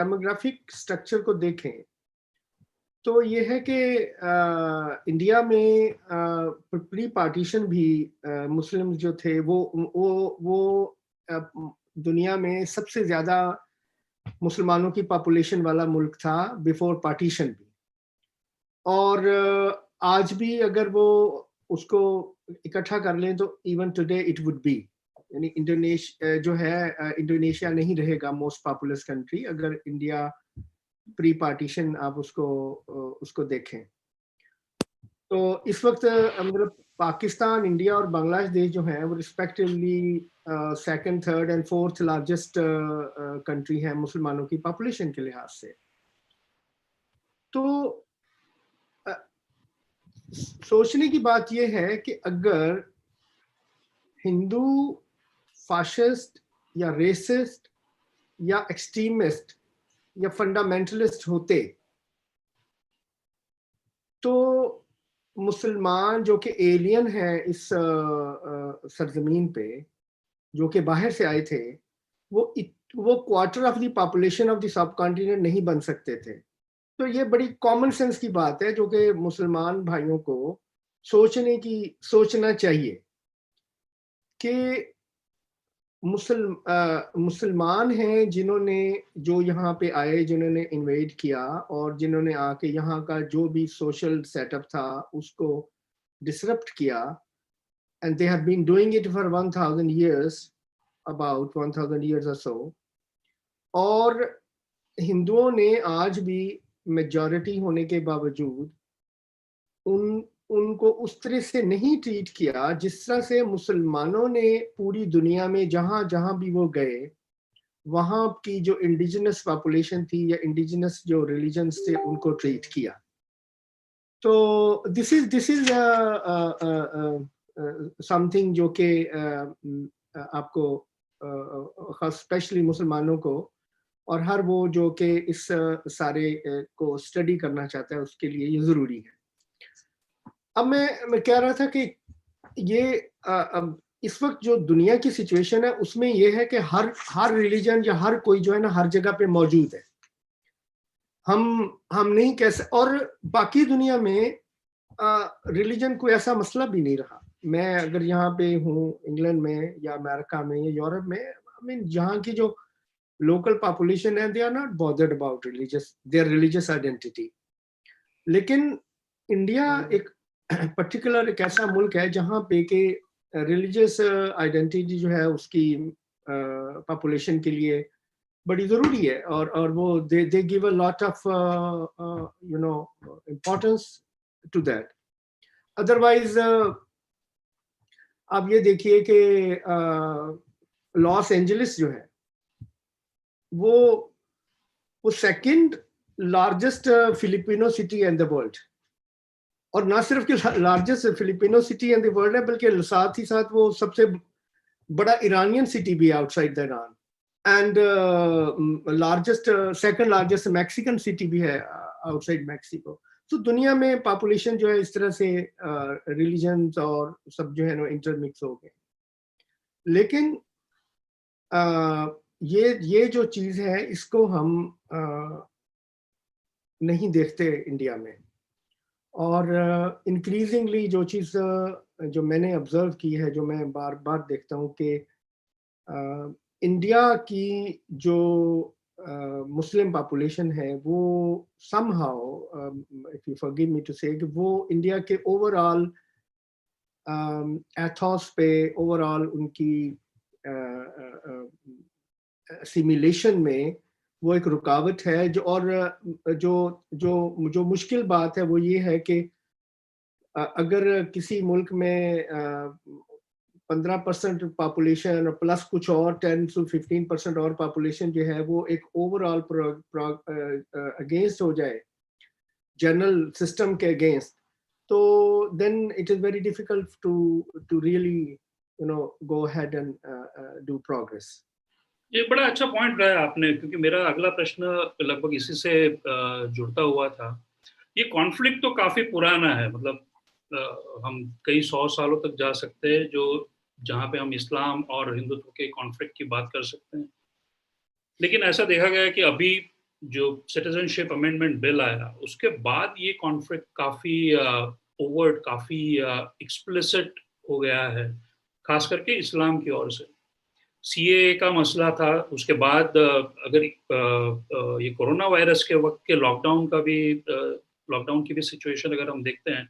Demographic structure को देखें तो ये है कि इंडिया में प्री पार्टीशन भी मुस्लिम जो थे वो दुनिया में सबसे ज़्यादा मुसलमानों की पॉपुलेशन वाला मुल्क था बिफोर पार्टीशन भी। और आज भी अगर वो उसको इकट्ठा कर लें तो even today it would be, यानी इंडोनेशिया नहीं रहेगा मोस्ट पॉपुलस कंट्री अगर इंडिया प्री पार्टीशन आप उसको देखें। तो इस वक्त मतलब पाकिस्तान, इंडिया और बांग्लादेश जो हैं वो respectively second, third and fourth largest country है मुसलमानों की पॉपुलेशन के लिहाज से। तो सोचने की बात यह है कि अगर हिंदू फाशिस्ट या रेसिस्ट या एक्सट्रीमिस्ट या फंडामेंटलिस्ट होते तो मुसलमान जो कि एलियन है इस सरजमीन पे, जो कि बाहर से आए थे, वो quarter of the population of the sub continent नहीं बन सकते थे। तो ये बड़ी कॉमन सेंस की बात है जो कि मुसलमान भाइयों को सोचना चाहिए कि मुसलमान हैं जिन्होंने जो यहाँ पे आए, जिन्होंने इन्वेड किया और जिन्होंने आके यहाँ का जो भी सोशल सेटअप था उसको डिसरप्ट किया, and they have been doing it for 1000 years, about 1000 years or so। और हिंदुओं ने आज भी मेजॉरिटी होने के बावजूद उनको उस तरह से नहीं ट्रीट किया जिस तरह से मुसलमानों ने पूरी दुनिया में जहां जहां भी वो गए वहां की जो इंडिजिनस पॉपुलेशन थी या इंडिजिनस जो रिलीजन्स थे उनको ट्रीट किया। तो दिस इज समथिंग जो कि आपको स्पेशली मुसलमानों को और हर वो जो कि इस सारे को स्टडी करना चाहता है उसके लिए ये ज़रूरी है। अब मैं कह रहा था कि ये अब इस वक्त जो दुनिया की सिचुएशन है उसमें ये है कि हर रिलीजन या हर कोई जो है ना हर जगह पे मौजूद है। हम नहीं कह सकते, और बाकी दुनिया में रिलीजन कोई ऐसा मसला भी नहीं रहा। मैं अगर यहाँ पे हूँ इंग्लैंड में या अमेरिका में या यूरोप में, आई मीन यहाँ की जो लोकल पॉपुलेशन है they are not bothered about their religious identity. लेकिन इंडिया एक पर्टिकुलर एक ऐसा मुल्क है जहाँ पे के रिलीजियस आइडेंटिटी जो है उसकी पॉपुलेशन के लिए बड़ी ज़रूरी है, और वो they give a lot of you know importance to that. Otherwise आप ये देखिए कि लॉस एंजलिस जो है वो second largest Filipino city in the world, और ना सिर्फ कि largest Filipino city in the world है बल्कि साथ ही साथ वो सबसे बड़ा इरानियन सिटी भी है outside the Iran, and largest second largest Mexican city भी है आउटसाइड मैक्सिको। तो दुनिया में पॉपुलेशन जो है इस तरह से रिलीजन्स और सब जो है ना इंटरमिक्स हो गए। लेकिन ये जो चीज़ है इसको हम नहीं देखते इंडिया में, और इंक्रीजिंगली जो चीज़ जो मैंने ऑब्जर्व की है, जो मैं बार बार देखता हूँ कि इंडिया की जो मुस्लिम पॉपुलेशन है वो somehow, if you forgive me to say, वो इंडिया के ओवरऑल एथोस पे, ओवरऑल उनकी सिमुलेशन में वो एक रुकावट है। जो मुश्किल बात है वो ये है कि अगर किसी मुल्क में 15% पॉपुलेशन और प्लस कुछ और 10 to 15% और पॉपुलेशन जो है वो एक ओवरऑल अगेंस्ट हो जाए, जनरल सिस्टम के अगेंस्ट, तो then it is very difficult to really go ahead and do progress. ये बड़ा अच्छा पॉइंट रहा है आपने, क्योंकि मेरा अगला प्रश्न लगभग इसी से जुड़ता हुआ था। ये कॉन्फ्लिक्ट तो काफी पुराना है, मतलब हम कई 100 सालों तक जा सकते हैं जहाँ पे हम इस्लाम और हिंदुत्व के कॉन्फ्लिक्ट की बात कर सकते हैं। लेकिन ऐसा देखा गया है कि अभी जो सिटीजनशिप अमेंडमेंट बिल आया उसके बाद ये कॉन्फ्लिक्ट काफी ओवर्ट, काफी एक्सप्लिसिट हो गया है, खास करके इस्लाम की ओर से। सीएए का मसला था, उसके बाद अगर ये कोरोना वायरस के वक्त के लॉकडाउन की भी सिचुएशन अगर हम देखते हैं,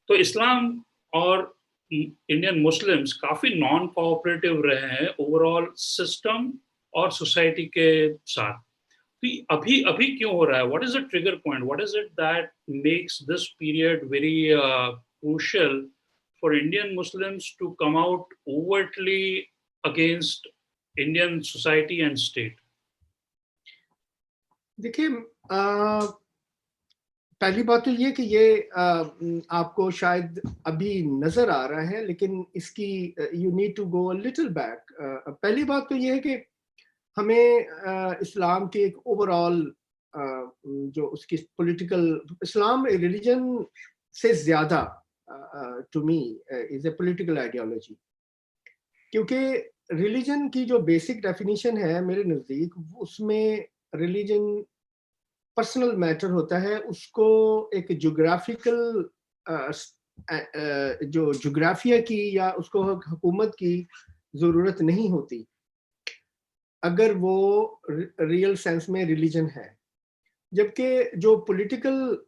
तो इस्लाम और इंडियन मुस्लिम्स काफी नॉन कोऑपरेटिव रहे हैं ओवरऑल सिस्टम और सोसाइटी के साथ। तो अभी अभी क्यों हो रहा है? What is the trigger point? What is it that makes this period very crucial for Indian Muslims to come out overtly against Indian society and state? देखिए, पहली बात तो ये कि ये आपको शायद अभी नजर आ रहा है, लेकिन इसकी you need to go a little back. पहली बात तो ये है कि हमें इस्लाम के एक ओवरऑल जो उसकी पॉलिटिकल, इस्लाम रिलीजन से ज्यादा to me is a political ideology, क्योंकि रिलीजन की जो बेसिक डेफिनेशन है मेरे नज़दीक, उसमें रिलीजन पर्सनल मैटर होता है, उसको एक ज्योग्राफिकल जो ज्योग्राफिया की या उसको हुकूमत की ज़रूरत नहीं होती अगर वो रियल सेंस में रिलीजन है। जबकि जो पॉलिटिकल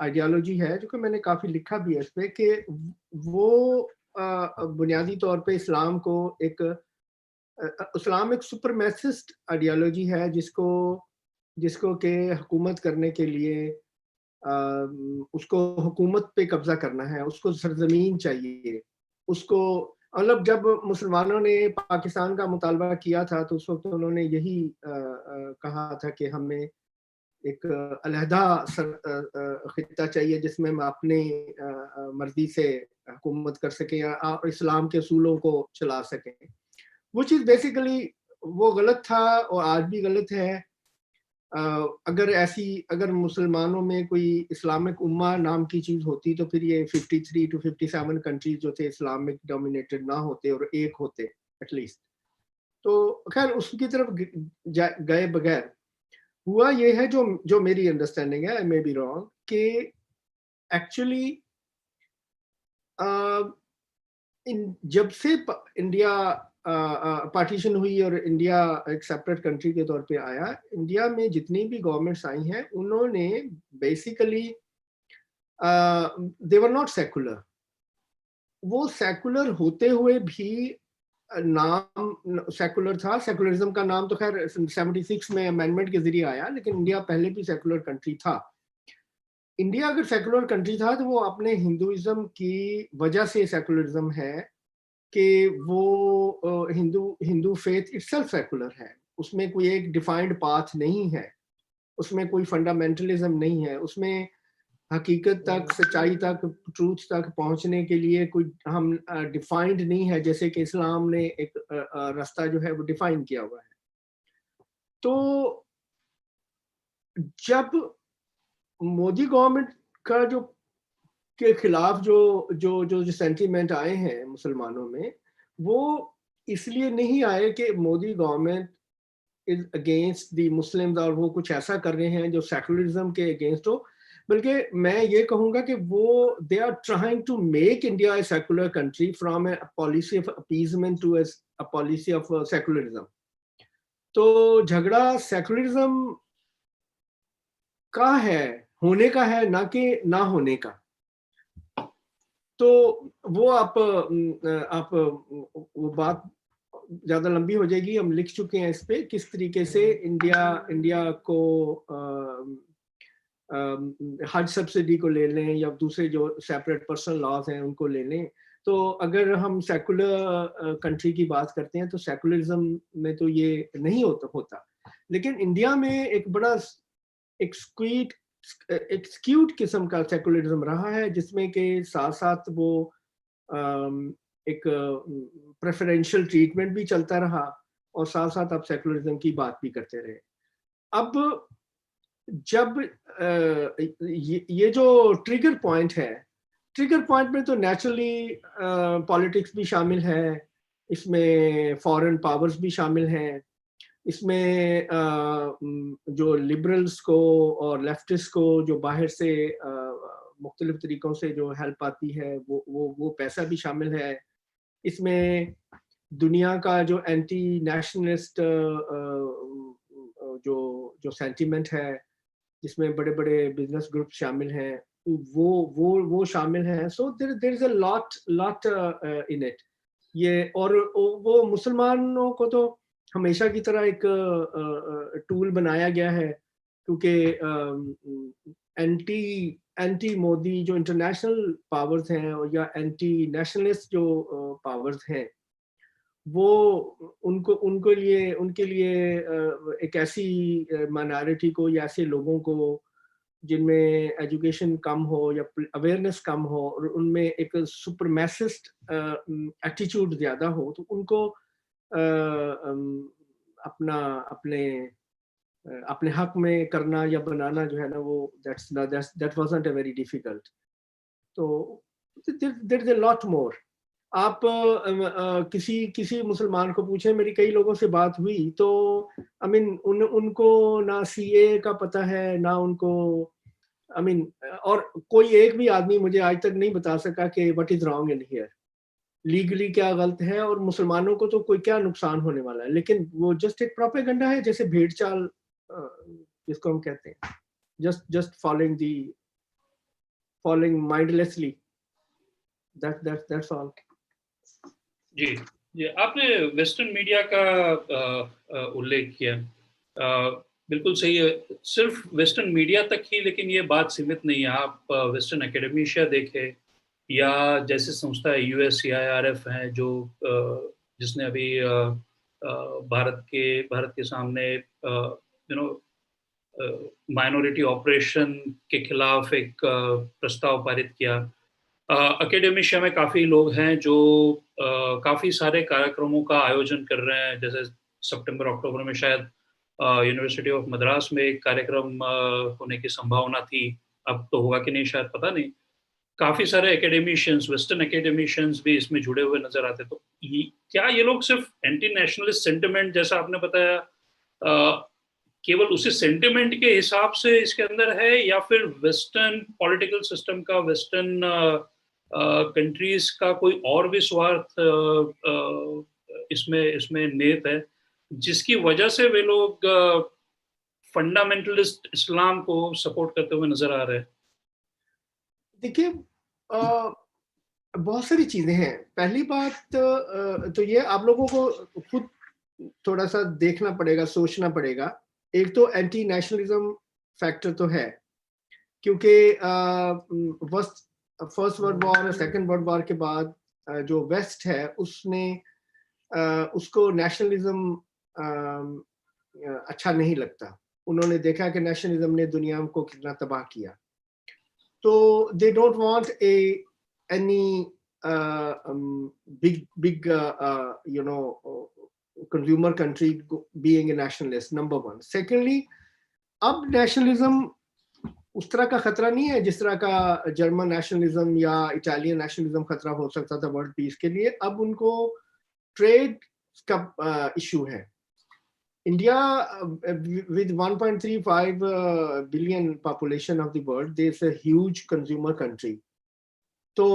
आइडियोलॉजी है, जो कि मैंने काफ़ी लिखा भी है इस पे, कि वो बुनियादी तौर पे इस्लाम को एक इस्लाम एक सुपरमैसिस्ट आइडियोलॉजी है, जिसको के हुकूमत करने के लिए उसको हुकूमत पे कब्जा करना है, उसको सरजमीन चाहिए, उसको मतलब जब मुसलमानों ने पाकिस्तान का मुतालबा किया था तो उस वक्त उन्होंने यही कहा था कि हमें एक अलहदा खित्ता चाहिए जिसमें हम अपने मर्जी से हुकूमत कर सकें या इस्लाम के असूलों को चला सकें। वो चीज़ बेसिकली वो गलत था और आज भी गलत है। अगर मुसलमानों में कोई इस्लामिक उम्मा नाम की चीज़ होती तो फिर ये 53 to 57 कंट्रीज जो थे इस्लामिक डोमिनेटेड ना होते और एक होते एटलीस्ट। तो खैर उसकी तरफ गए बगैर हुआ ये है, जो मेरी अंडरस्टैंडिंग है, आई मे बी रॉन्ग, कि एक्चुअली जब से इंडिया पार्टीशन हुई और इंडिया एक सेपरेट कंट्री के तौर पे आया, इंडिया में जितनी भी गवर्नमेंट्स आई हैं उन्होंने basically they were not secular. वो सेकुलर होते हुए भी नाम सेकुलर था। सेकुलरिज्म का नाम तो खैर 76 में अमेंडमेंट के जरिए आया, लेकिन इंडिया पहले भी सेकुलर कंट्री था। इंडिया अगर सेकुलर कंट्री था तो वो अपने हिंदुइज्म की वजह से सेकुलरिज्म है कि वो हिंदू फेथ इटसेल्फ सेकुलर है। उसमें कोई एक डिफाइंड पाथ नहीं है, उसमें कोई फंडामेंटलिज्म नहीं है, उसमें हकीकत तक, सच्चाई तक, ट्रूथ तक पहुंचने के लिए कोई हम डिफाइंड नहीं है, जैसे कि इस्लाम ने एक रास्ता जो है वो डिफाइन किया हुआ है। तो जब मोदी गवर्नमेंट का के खिलाफ जो सेंटीमेंट आए हैं मुसलमानों में, वो इसलिए नहीं आए कि Modi government is against the Muslims और वो कुछ ऐसा कर रहे हैं जो सेकुलरिज्म के अगेंस्ट हो, बल्कि मैं ये कहूंगा कि वो they are trying to make India a secular country from a policy of appeasement to a policy of secularism. तो झगड़ा सेकुलरिज्म का है, होने का है, ना कि ना होने का। तो वो आप वो बात ज्यादा लंबी हो जाएगी, हम लिख चुके हैं इस पे किस तरीके से इंडिया को हज सब्सिडी को ले लें या दूसरे जो सेपरेट पर्सनल लॉज हैं उनको ले लें। तो अगर हम सेकुलर कंट्री की बात करते हैं तो सेकुलरिज्म में तो ये नहीं होता। लेकिन इंडिया में एक बड़ा एक्सक्यूट किस्म का सेकुलरिज्म रहा है, जिसमें के साथ साथ वो एक प्रेफरेंशियल ट्रीटमेंट भी चलता रहा और साथ साथ आप सेकुलरिज्म की बात भी करते रहे। अब जब ये जो ट्रिगर पॉइंट है, ट्रिगर पॉइंट में तो नेचुरली पॉलिटिक्स भी शामिल है, इसमें फॉरेन पावर्स भी शामिल हैं, इसमें जो लिबरल्स को और लेफ्टिस्ट को जो बाहर से मुख्तलिफ तरीकों से जो हेल्प आती है वो पैसा भी शामिल है। इसमें दुनिया का जो एंटी नेशनलिस्ट जो सेंटिमेंट है, जिसमें बड़े-बड़े बिजनेस ग्रुप शामिल हैं, वो शामिल हैं। So there is a lot in it. ये और वो मुसलमानों को तो हमेशा की तरह एक टूल बनाया गया है, क्योंकि एंटी एंटी मोदी जो इंटरनेशनल पावर्स हैं या एंटी नेशनलिस्ट जो पावर्स हैं, वो उनके लिए एक ऐसी माइनॉरिटी को या ऐसे लोगों को जिनमें एजुकेशन कम हो या अवेयरनेस कम हो और उनमें एक सुपरमैसिस्ट एटीट्यूड ज़्यादा हो, तो उनको अपना अपने अपने हक में करना या बनाना जो है ना, वो that wasn't a very difficult. तो there is a lot more. आप किसी मुसलमान को पूछें, मेरी कई लोगों से बात हुई, तो आई मीन उनको ना सीए का पता है, ना उनको आई मीन और कोई एक भी आदमी मुझे आज तक नहीं बता सका कि what is wrong in here, legally क्या गलत है और मुसलमानों को तो कोई क्या नुकसान होने वाला है। लेकिन वो जस्ट एक प्रोपेगेंडा है, जैसे भेड़ चाल जिसको हम कहते हैं, just following mindlessly, that's all. जी जी, आपने वेस्टर्न मीडिया का उल्लेख किया। बिल्कुल सही है, सिर्फ वेस्टर्न मीडिया तक ही, लेकिन ये बात सीमित नहीं है। आप वेस्टर्न एकेडमिशिया देखें या जैसे संस्था है USCIRF है, जो जिसने अभी भारत के सामने माइनॉरिटी ऑपरेशन के खिलाफ एक प्रस्ताव पारित किया। एकेडमिशिया में काफ़ी लोग हैं जो काफ़ी सारे कार्यक्रमों का आयोजन कर रहे हैं, जैसे सितंबर अक्टूबर में शायद यूनिवर्सिटी ऑफ मद्रास में एक कार्यक्रम होने की संभावना थी। अब तो होगा कि नहीं शायद पता नहीं। काफ़ी सारे एकेडमिशियंस, वेस्टर्न एकेडमिशियंस भी इसमें जुड़े हुए नजर आते। तो क्या ये लोग सिर्फ एंटी नेशनलिस्ट सेंटिमेंट, जैसा आपने बताया, केवल उसी सेंटिमेंट के हिसाब से इसके अंदर है, या फिर वेस्टर्न पॉलिटिकल सिस्टम का, वेस्टर्न कंट्रीज का कोई और भी स्वार्थ इसमें निहित है, जिसकी वजह से वे लोग फंडामेंटलिस्ट इस्लाम को सपोर्ट करते हुए नजर आ रहे हैं? देखिए, बहुत सारी चीजें हैं। पहली बात तो ये आप लोगों को खुद थोड़ा सा देखना पड़ेगा, सोचना पड़ेगा। एक तो एंटी नेशनलिज्म फैक्टर तो है, क्योंकि फर्स्ट वर्ल्ड वॉर और सेकंड वर्ल्ड वॉर के बाद जो वेस्ट है उसने उसको नेशनलिज्म अच्छा नहीं लगता। उन्होंने देखा कि नेशनलिज्म ने दुनिया को कितना तबाह किया, तो they don't want any big consumer country being a nationalist, number one. Secondly, अब नेशनलिज्म उस तरह का खतरा नहीं है जिस तरह का जर्मन नेशनलिज्म या इटालियन नेशनलिज्म खतरा हो सकता था वर्ल्ड पीस के लिए। अब उनको ट्रेड का इशू है। India with 1.35 billion population of the world, there is a huge consumer country. तो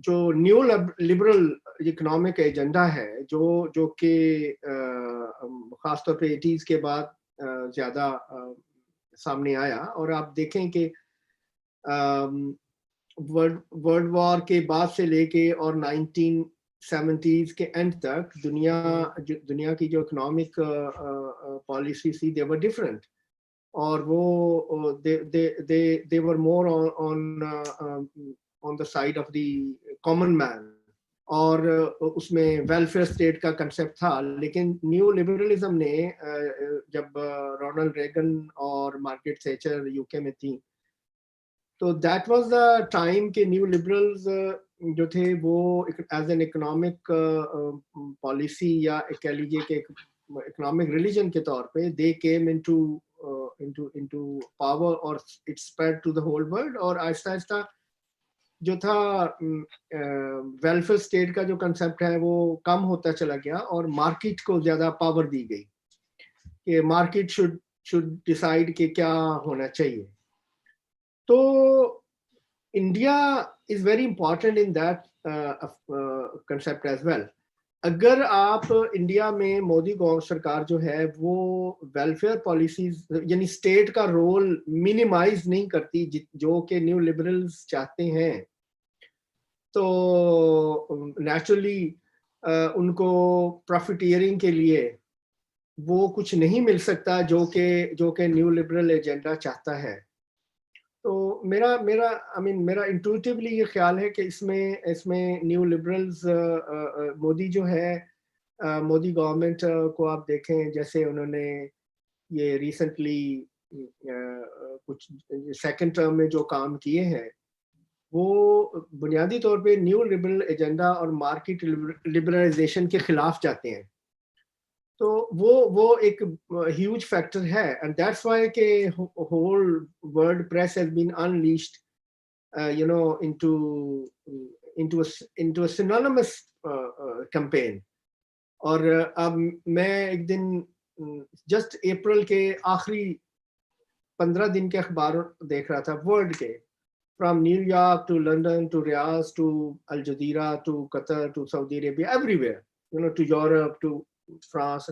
जो न्यू लिबरल इकोनॉमिक एजेंडा है, जो कि खासतौर पे 80s के बाद ज़्यादा सामने आया, और आप देखें कि वर्ल्ड वॉर के बाद से लेके और 1970s के एंड तक दुनिया की जो इकोनॉमिक पॉलिसी थी, दे वर डिफरेंट, और वो they were more on the side of the common man, और उसमें वेलफेयर स्टेट का कंसेप्ट था। लेकिन न्यू लिबरलिज्म ने जब रोनाल्ड रेगन और मार्garet थैचर यूके में थी, तो दैट वाज द टाइम के न्यू लिबरल्स जो थे वो एज एन इकोनॉमिक पॉलिसी या कह लीजिए कि इकोनॉमिक रिलीजन के तौर पे दे केम into power, और it spread to the whole world, और आहिस्ता आहिस्ता जो था वेलफेयर स्टेट का जो कंसेप्ट है वो कम होता चला गया और मार्केट को ज़्यादा पावर दी गई कि मार्केट शुड डिसाइड कि क्या होना चाहिए। तो India is very important in that concept as well. अगर आप इंडिया में मोदी सरकार जो है वो वेलफेयर पॉलिसीज यानी स्टेट का रोल मिनिमाइज नहीं करती जो कि न्यू लिबरल्स चाहते हैं, तो नेचुरली उनको प्रॉफिटियरिंग के लिए वो कुछ नहीं मिल सकता जो कि न्यू लिबरल एजेंडा चाहता है। तो मेरा मेरा आई मीन मेरा इंट्यूटिवली ये ख्याल है कि इसमें इसमें न्यू लिबरल्स मोदी जो है मोदी गवर्नमेंट को आप देखें, जैसे उन्होंने ये रिसेंटली कुछ सेकंड टर्म में जो काम किए हैं वो बुनियादी तौर पे न्यू लिबरल एजेंडा और मार्केट लिबरलाइजेशन के खिलाफ जाते हैं। तो वो एक ह्यूज फैक्टर है एंड दैट्स व्हाई के whole world press has been unleashed you know into a synonymous campaign। और अब मैं एक दिन जस्ट अप्रैल के आखिरी 15 दिन के अखबार देख रहा था वर्ल्ड के, from New York to London to Riyadh to Al Jazeera to Qatar to Saudi Arabia, everywhere to Europe to France,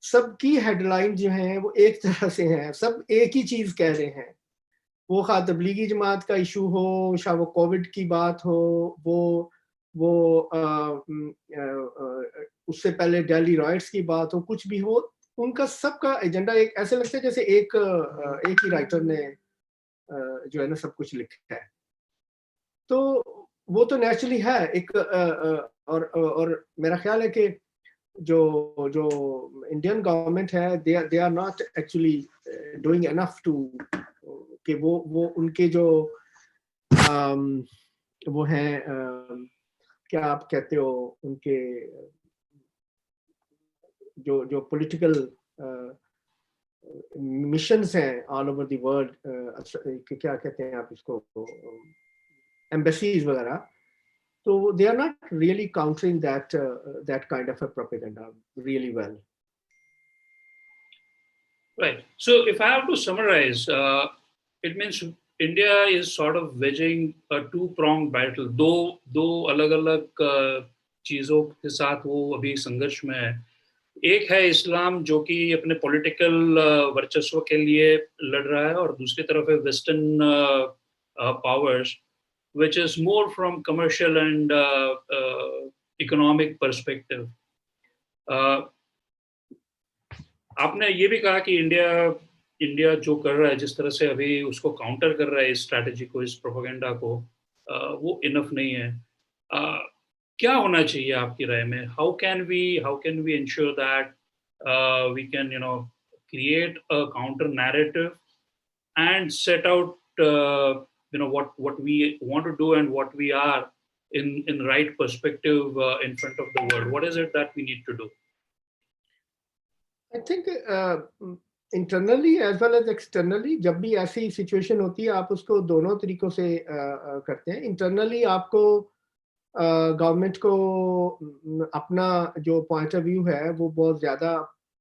सबकी हेडलाइन जो हैं वो एक तरह से हैं, सब एक ही चीज कह रहे हैं। वो खा तबलीगी जमात का इशू हो, शायद वो कोविड की बात हो, वो उससे पहले दिल्ली राइट्स की बात हो, कुछ भी हो, उनका सबका एजेंडा एक ऐसे लगता है जैसे एक ही राइटर ने जो है ना सब कुछ लिखा है। तो वो तो नेचुरली है एक और मेरा ख्याल है कि जो जो इंडियन गवर्नमेंट है they are not actually doing enough to कि वो उनके जो वो हैं क्या आप कहते हो उनके जो जो पॉलिटिकल मिशंस हैं ऑल ओवर द वर्ल्ड, क्या कहते हैं आप इसको, एम्बेसीज वगैरह, तो they are not really countering that kind of a propaganda really well. Right. So if I have to summarize, it means India is sort of waging a two-pronged battle. दो अलग-अलग चीजों के साथ वो अभी संघर्ष में है। एक है इस्लाम जो कि अपने पॉलिटिकल वर्चस्व के लिए लड़ रहा है, और दूसरी तरफ है western powers which is more from commercial and economic perspective. आपने ये भी कहा कि इंडिया जो कर रहा है, जिस तरह से अभी उसको काउंटर कर रहा है इस स्ट्रैटेजी को, इस प्रोपेगेंडा को, वो इनफ नहीं है। क्या होना चाहिए आपकी राय में? How can we ensure that we can create a counter narrative and set out what we want to do and what we are in right perspective in front of the world? What is it that we need to do? I think internally as well as externally जब भी ऐसी situation होती है आप उसको दोनों तरीकों से करते हैं। इंटरनली आपको गवर्नमेंट को अपना जो पॉइंट ऑफ व्यू है वो बहुत ज़्यादा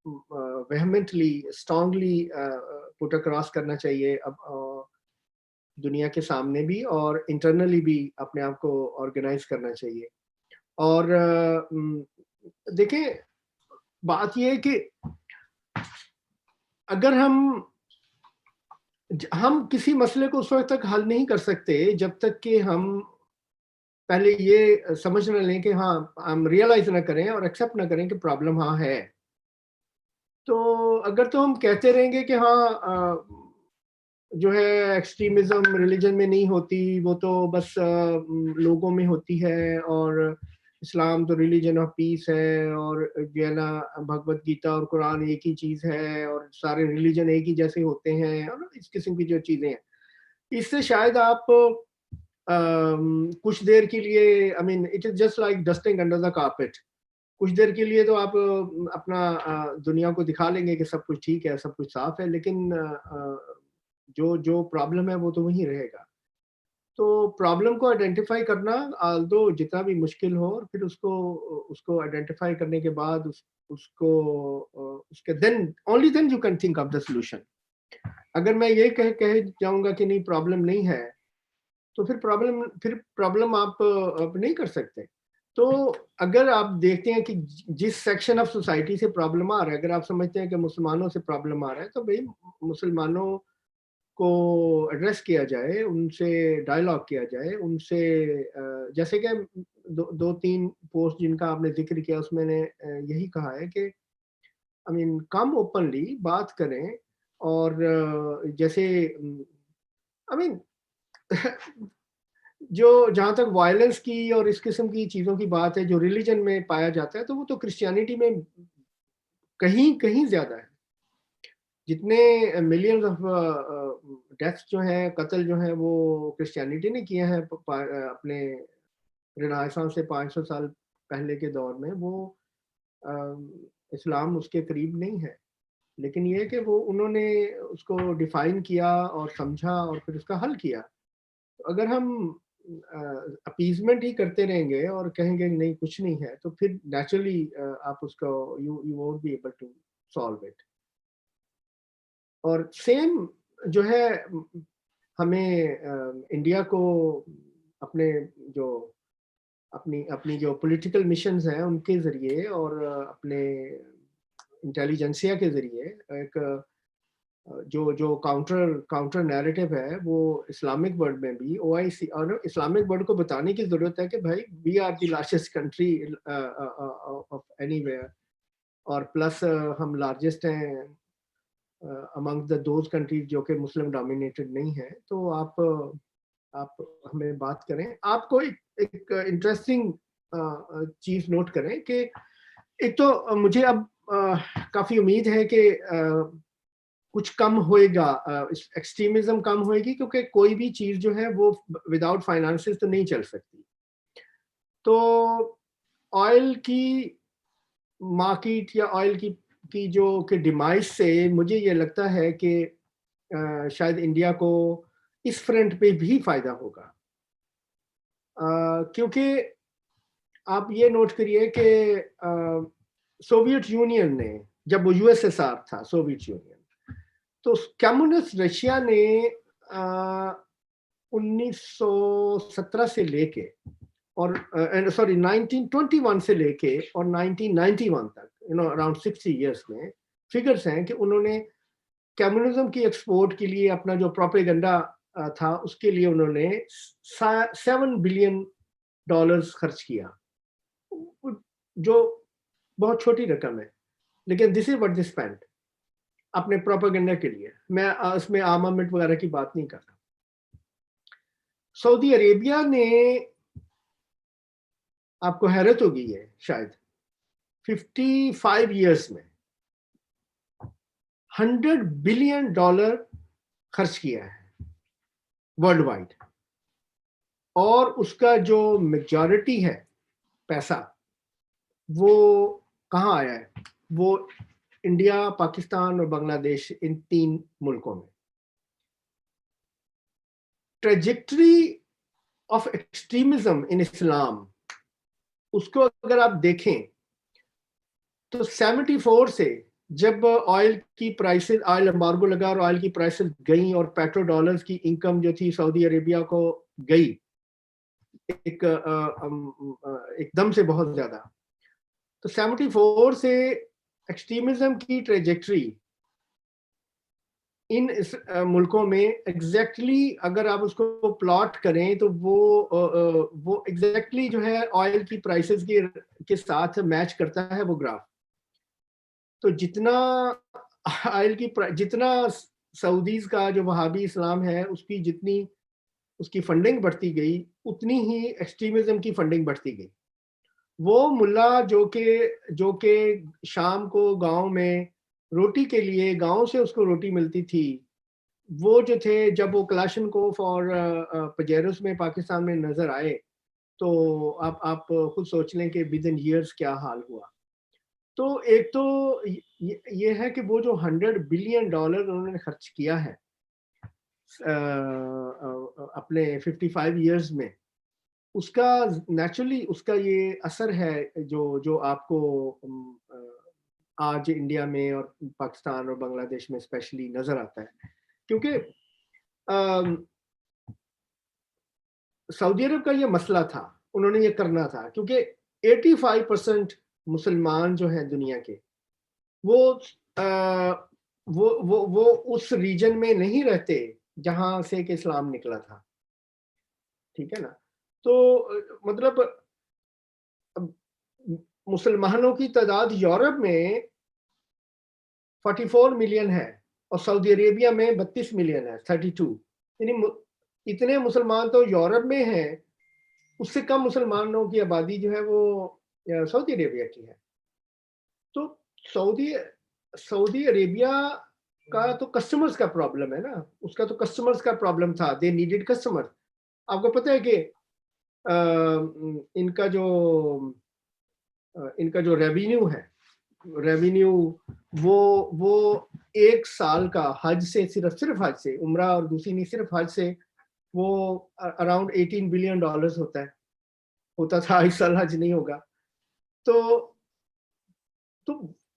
वेहमेंटली स्ट्रांगली पुट अक्रॉस करना चाहिए अब दुनिया के सामने भी, और इंटरनली भी अपने आप को ऑर्गेनाइज करना चाहिए। और देखें, बात यह है कि अगर हम किसी मसले को उस वक्त तक हल नहीं कर सकते जब तक कि हम पहले ये समझ न लें कि हाँ, हम रियलाइज ना करें और एक्सेप्ट ना करें कि प्रॉब्लम हाँ है। तो अगर तो हम कहते रहेंगे कि हाँ जो है एक्सट्रीमिज्म रिलीजन में नहीं होती, वो तो बस लोगों में होती है, और इस्लाम तो रिलीजन ऑफ पीस है, और जो है ना भगवत गीता और कुरान एक ही चीज़ है, और सारे रिलीजन एक ही जैसे होते हैं, और इस किस्म की जो चीज़ें हैं, इससे शायद आप कुछ देर के लिए, I mean it is just like dusting under the carpet, कुछ देर के लिए तो आप अपना दुनिया को दिखा लेंगे कि सब कुछ ठीक है, सब कुछ साफ है, लेकिन जो प्रॉब्लम है वो तो वहीं रहेगा। तो प्रॉब्लम को आइडेंटिफाई करना दो जितना भी मुश्किल हो, और फिर उसको उसको आइडेंटिफाई करने के बाद उसको उसके then only then you can think of the solution. अगर मैं ये कह जाऊंगा कि नहीं प्रॉब्लम नहीं है, तो फिर प्रॉब्लम आप नहीं कर सकते। तो अगर आप देखते हैं कि जिस सेक्शन ऑफ सोसाइटी से प्रॉब्लम आ रहा है, अगर आप समझते हैं कि मुसलमानों से प्रॉब्लम आ रहा है, तो भाई मुसलमानों को एड्रेस किया जाए, उनसे डायलॉग किया जाए, उनसे जैसे कि दो तीन पोस्ट जिनका आपने जिक्र किया उसमें मैंने यही कहा है कि आई मीन कम ओपनली बात करें, और जैसे आई मीन जो जहाँ तक वायलेंस की और इस किस्म की चीज़ों की बात है जो रिलीजन में पाया जाता है, तो वो तो क्रिश्चियनिटी में कहीं कहीं ज़्यादा है। जितने मिलियंस ऑफ डेथ्स जो हैं, कत्ल जो हैं, वो क्रिश्चियनिटी ने किए हैं अपने रिनाइसेंस से 500 साल पहले के दौर में। वो इस्लाम उसके करीब नहीं है, लेकिन ये है कि वो उन्होंने उसको डिफाइन किया और समझा और फिर उसका हल किया। तो अगर हम अपीजमेंट ही करते रहेंगे और कहेंगे नहीं कुछ नहीं है, तो फिर नेचुरली आप उसको you won't be able to solve it. और सेम जो है हमें इंडिया को अपने जो अपनी अपनी जो पॉलिटिकल मिशंस हैं उनके ज़रिए और अपने इंटेलिजेंसिया के ज़रिए एक जो जो काउंटर काउंटर नैरेटिव है, वो इस्लामिक वर्ल्ड में भी ओआईसी और इस्लामिक वर्ल्ड को बताने की ज़रूरत है कि भाई we are the largest country of anywhere, और प्लस हम लार्जेस्ट हैं अमंग द दोज कंट्रीज जो कि मुस्लिम डोमिनेटेड नहीं है। तो आप हमें बात करें। आपको एक इंटरेस्टिंग चीज़ नोट करें कि एक तो मुझे अब काफ़ी उम्मीद है कि कुछ कम होएगा, एक्सट्रीमिज्म कम होएगी, क्योंकि कोई भी चीज़ जो है वो विदाउट फाइनेंसेस तो नहीं चल सकती। तो ऑयल की मार्केट या ऑयल की जो कि डिमाइस से मुझे ये लगता है कि शायद इंडिया को इस फ्रंट पे भी फायदा होगा, क्योंकि आप ये नोट करिए कि सोवियत यूनियन ने, जब वो यूएसएसआर था सोवियत यूनियन, तो कम्युनिस्ट रशिया ने 1917 से लेके और सॉरी 1921 से लेके और 1991 तक, अराउंड 60 इयर्स में फिगर्स हैं कि उन्होंने कम्युनिज्म की एक्सपोर्ट के लिए अपना जो प्रोपेगेंडा था उसके लिए उन्होंने $7 बिलियन खर्च किया, जो बहुत छोटी रकम है, लेकिन this is what they spent अपने प्रोपेगेंडा के लिए। मैं इसमें आर्मामेंट वगैरह की बात नहीं कर रहा। सऊदी अरेबिया ने, आपको हैरत होगी है शायद, 55 इयर्स में $100 बिलियन खर्च किया है वर्ल्ड वाइड, और उसका जो मेजॉरिटी है पैसा वो कहाँ आया है? वो इंडिया, पाकिस्तान और बांग्लादेश, इन 3 मुल्कों में। ट्रेजेक्टरी ऑफ एक्सट्रीमिज्म इन इस्लाम, उसको अगर आप देखें तो 74 से जब ऑयल की प्राइसेस, ऑयल एम्बार्गो लगा और ऑयल की प्राइसेस गई और पेट्रो डॉलर्स की इनकम जो थी सऊदी अरेबिया को गई एकदम से बहुत ज्यादा, तो 74 से एक्सट्रीमिज्म की ट्रेजेक्टरी इन मुल्कों में एग्जैक्टली अगर आप उसको प्लॉट करें तो वो एग्जैक्टली जो है ऑयल की प्राइसेस के साथ मैच करता है वो ग्राफ। तो जितना ऑयल की जितना सऊदीज का जो वहाबी इस्लाम है उसकी जितनी उसकी फंडिंग बढ़ती गई, उतनी ही एक्सट्रीमिज्म की फंडिंग बढ़ती गई। वो मुल्ला जो के शाम को गांव में रोटी के लिए गांव से उसको रोटी मिलती थी, वो जो थे जब वो कलाशनकोफ और पजेरोस में पाकिस्तान में नजर आए, तो आप खुद सोच लें कि विद इन ईयर्स क्या हाल हुआ। तो एक तो ये है कि वो जो $100 बिलियन उन्होंने खर्च किया है, अपने 55 इयर्स में, उसका नेचुरली उसका ये असर है जो जो आपको आज इंडिया में और पाकिस्तान और बांग्लादेश में स्पेशली नजर आता है। क्योंकि सऊदी अरब का ये मसला था, उन्होंने ये करना था, क्योंकि 85% मुसलमान जो हैं दुनिया के, वो वो उस रीजन में नहीं रहते जहां से कि इस्लाम निकला था, ठीक है ना। तो मतलब मुसलमानों की तादाद यूरोप में 44 मिलियन है और सऊदी अरेबिया में 32 मिलियन है, 32। यानी इतने मुसलमान तो यूरोप में हैं, उससे कम मुसलमानों की आबादी जो है वो सऊदी अरेबिया की है। तो सऊदी सऊदी अरेबिया का तो कस्टमर्स का प्रॉब्लम है ना, उसका तो कस्टमर्स का प्रॉब्लम था, दे नीडेड कस्टमर। आपको पता है कि इनका जो रेवेन्यू है, रेवेन्यू वो एक साल का हज से, सिर्फ हज से, उम्रा और दूसरी नहीं, सिर्फ हज से वो अराउंड $18 बिलियन होता था। इस साल हज नहीं होगा तो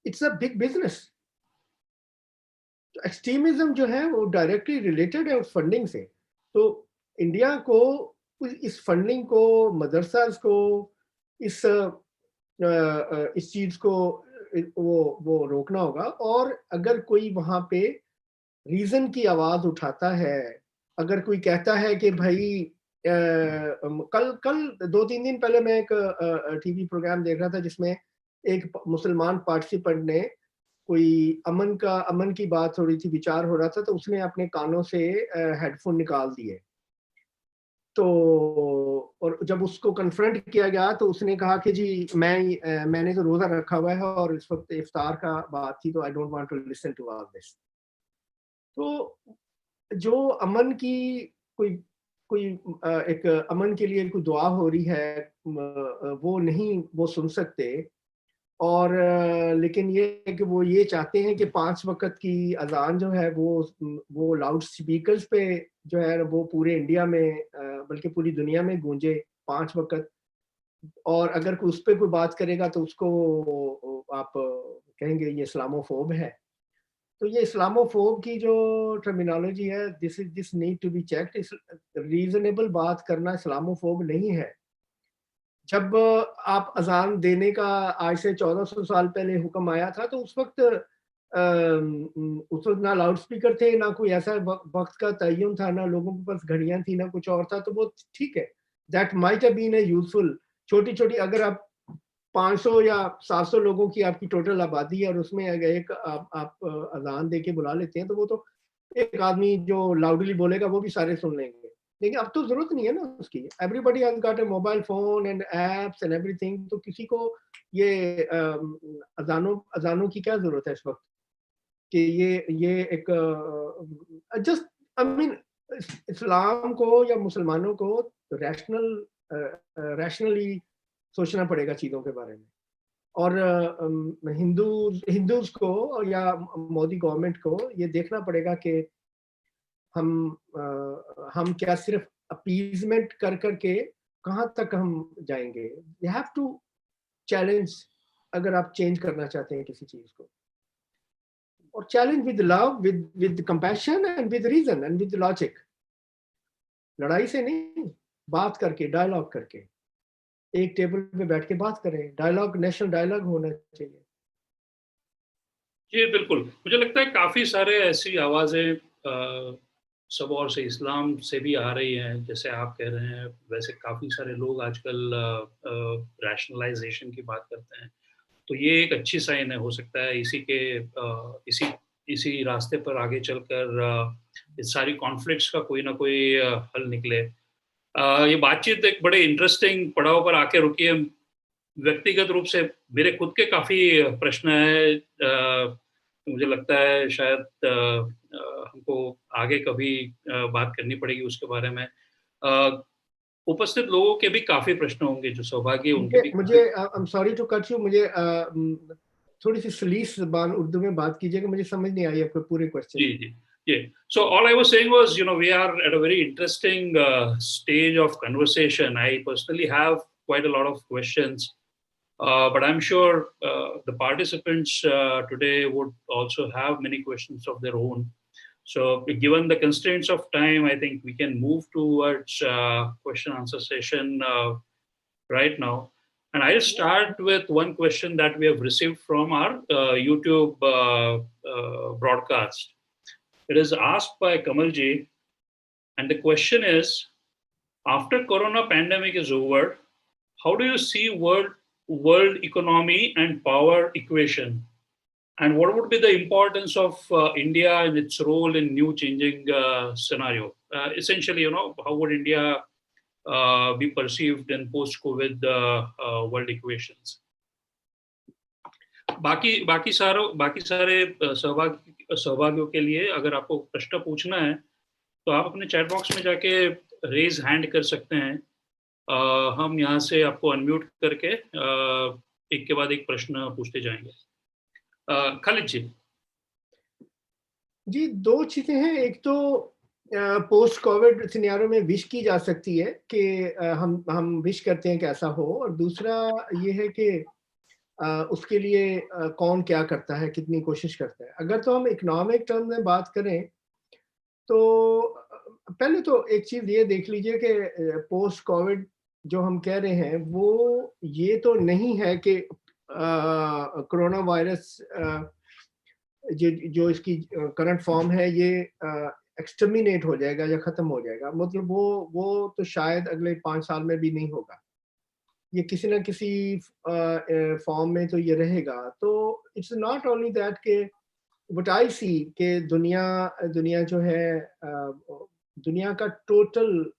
it's a big business. Extremism जो है वो डायरेक्टली रिलेटेड है उस फंडिंग से। तो इंडिया को इस फंडिंग को, मदरसास को, इस चीज को वो रोकना होगा। और अगर कोई वहां पे रीजन की आवाज उठाता है, अगर कोई कहता है कि भाई कल कल 2-3 दिन पहले मैं एक टीवी प्रोग्राम देख रहा था जिसमें एक मुसलमान पार्टिसिपेंट ने कोई अमन की बात हो रही थी, विचार हो रहा था, तो उसने अपने कानों से हेडफोन निकाल दिए। तो और जब उसको कन्फ्रंट किया गया तो उसने कहा कि जी मैंने तो रोजा रखा हुआ है और इस वक्त इफ्तार का बात थी, तो I don't want to listen to all this. तो जो अमन की कोई कोई एक अमन के लिए कोई दुआ हो रही है, वो नहीं वो सुन सकते। और लेकिन ये है कि वो ये चाहते हैं कि 5 वक़्त की अज़ान जो है वो लाउड स्पीकर्स पे जो है वो पूरे इंडिया में बल्कि पूरी दुनिया में गूंजे 5 वक़्त। और अगर कोई उस पे कोई बात करेगा तो उसको आप कहेंगे ये इस्लामोफोब है। तो ये इस्लामोफोब की जो टर्मिनोलॉजी है, this need to be checked. Reasonable बात करना इस्लामोफोब नहीं है। जब आप अजान देने का आज से 1400 साल पहले हुक्म आया था तो उस वक्त ना लाउड स्पीकर थे, ना कोई ऐसा वक्त का तय्युन था, ना लोगों के पास घड़ियां थी, ना कुछ और था। तो वो ठीक है, that might have been a useful. छोटी छोटी अगर आप 500 या 700 लोगों की आपकी टोटल आबादी है और उसमें अगर एक आप अजान दे के बुला लेते हैं तो वो तो एक आदमी जो लाउडली बोलेगा वो भी सारे सुन लेंगे। लेकिन अब तो जरूरत नहीं है ना उसकी। Everybody has got a mobile phone and apps and everything. तो किसी को ये अजानों की क्या जरूरत है इस वक्त कि ये एक जस्ट आई मीन इस्लाम को या मुसलमानों को रैशनली सोचना पड़ेगा चीज़ों के बारे में। और हिंदूज को या मोदी गवर्नमेंट को ये देखना पड़ेगा कि हम क्या सिर्फ अपीजमेंट कर करके कहाँ तक हम जाएंगे। यू हैव टू चैलेंज अगर आप चेंज करना चाहते हैं किसी चीज को, और challenge with love, with compassion and with reason and with logic. लड़ाई से नहीं, बात करके, डायलॉग करके, एक टेबल पे बैठ के बात करें। डायलॉग, नेशनल डायलॉग होना चाहिए। जी बिल्कुल, मुझे लगता है काफ़ी सारे ऐसी आवाज़ें सब और से इस्लाम से भी आ रही हैं, जैसे आप कह रहे हैं। वैसे काफ़ी सारे लोग आजकल रैशनलाइजेशन की बात करते हैं, तो ये एक अच्छी साइन है। हो सकता है इसी रास्ते पर आगे चलकर इस सारी कॉन्फ्लिक्ट्स का कोई ना कोई हल निकले। ये बातचीत एक बड़े इंटरेस्टिंग पड़ाव पर आके रुकी है। व्यक्तिगत रूप से मेरे खुद के काफ़ी प्रश्न हैं। मुझे लगता है शायद हमको आगे कभी बात करनी पड़ेगी उसके बारे में। उपस्थित लोगों के भी काफ़ी प्रश्न होंगे, जो सौभाग्य उनके भी मुझे I am sorry to cut you, मुझे थोड़ी सी सलीस ज़बान उर्दू में बात कीजिएगा, मुझे समझ नहीं आई आपके पूरे question. Ji, ji. Yeah. So all I was saying was, we are at a very interesting stage of conversation. I personally have quite a lot of questions, but I'm sure the participants today would also have many questions of their own. So given the constraints of time, I think we can move towards question answer session right now. And I'll start with one question that we have received from our YouTube broadcast. It is asked by Kamalji, and the question is: after Corona pandemic is over, how do you see world economy and power equation, and what would be the importance of India and its role in new changing scenario? Essentially, how would India be perceived in post-COVID world equations? बाकी सारे सहभागियों के लिए अगर आपको प्रश्न पूछना है तो आप अपने चैट बॉक्स में जाके रेज हैंड कर सकते हैं. हम यहाँ से आपको अनम्यूट करके एक के बाद एक प्रश्न पूछते जाएंगे. खालिद जी. जी, दो चीजें हैं. एक तो पोस्ट कोविड सिनेरियो में विश की जा सकती है कि हम विश करते हैं कि ऐसा हो, और दूसरा ये है कि उसके लिए कौन क्या करता है, कितनी कोशिश करता है. अगर तो हम इकोनॉमिक टर्म में बात करें तो पहले तो एक चीज ये देख लीजिए कि पोस्ट कोविड जो हम कह रहे हैं वो ये तो नहीं है कि कोरोना वायरस जो इसकी करंट फॉर्म है ये एक्सटर्मिनेट हो जाएगा या खत्म हो जाएगा. मतलब वो तो शायद अगले 5 साल में भी नहीं होगा. ये किसी ना किसी फॉर्म में तो ये रहेगा. तो इट्स नॉट ओनली दैट के व्हाट आई सी के दुनिया जो है दुनिया का टोटल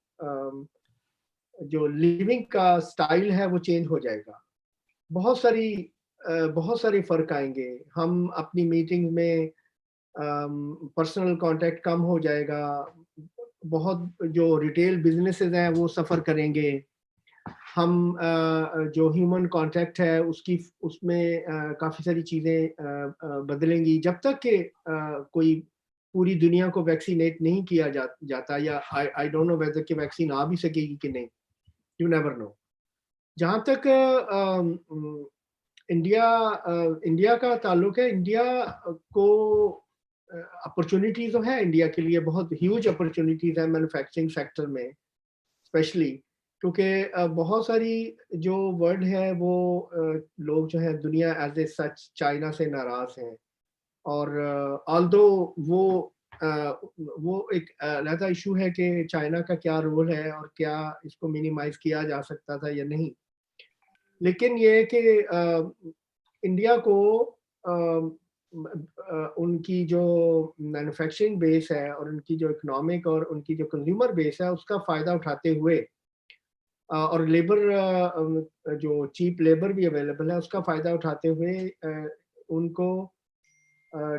जो लिविंग का स्टाइल है वो चेंज हो जाएगा. बहुत सारे फर्क आएंगे. हम अपनी मीटिंग में पर्सनल कांटेक्ट कम हो जाएगा. बहुत जो रिटेल बिजनेसेस हैं वो सफ़र करेंगे. हम जो ह्यूमन कांटेक्ट है उसमें काफ़ी सारी चीज़ें बदलेंगी. जब तक कि कोई पूरी दुनिया को वैक्सीनेट नहीं किया जाता या आई डोंट नो वेदर कि वैक्सीन आ भी सकेगी कि नहीं. You never know. जहाँ तक इंडिया का ताल्लुक है, इंडिया को अपॉर्चुनिटीज तो है. इंडिया के लिए बहुत ह्यूज अपॉर्चुनिटीज है मैन्युफैक्चरिंग सेक्टर में स्पेशली, क्योंकि बहुत सारी जो वर्ल्ड है वो लोग जो है दुनिया एज ए सच चाइना से नाराज हैं. और ऑल्दो वो एक अलग इशू है कि चाइना का क्या रोल है और क्या इसको मिनिमाइज किया जा सकता था या नहीं. लेकिन ये है कि इंडिया को उनकी जो मैन्युफैक्चरिंग बेस है और उनकी जो इकोनॉमिक और उनकी जो कंज्यूमर बेस है उसका फ़ायदा उठाते हुए और लेबर जो चीप लेबर भी अवेलेबल है उसका फ़ायदा उठाते हुए उनको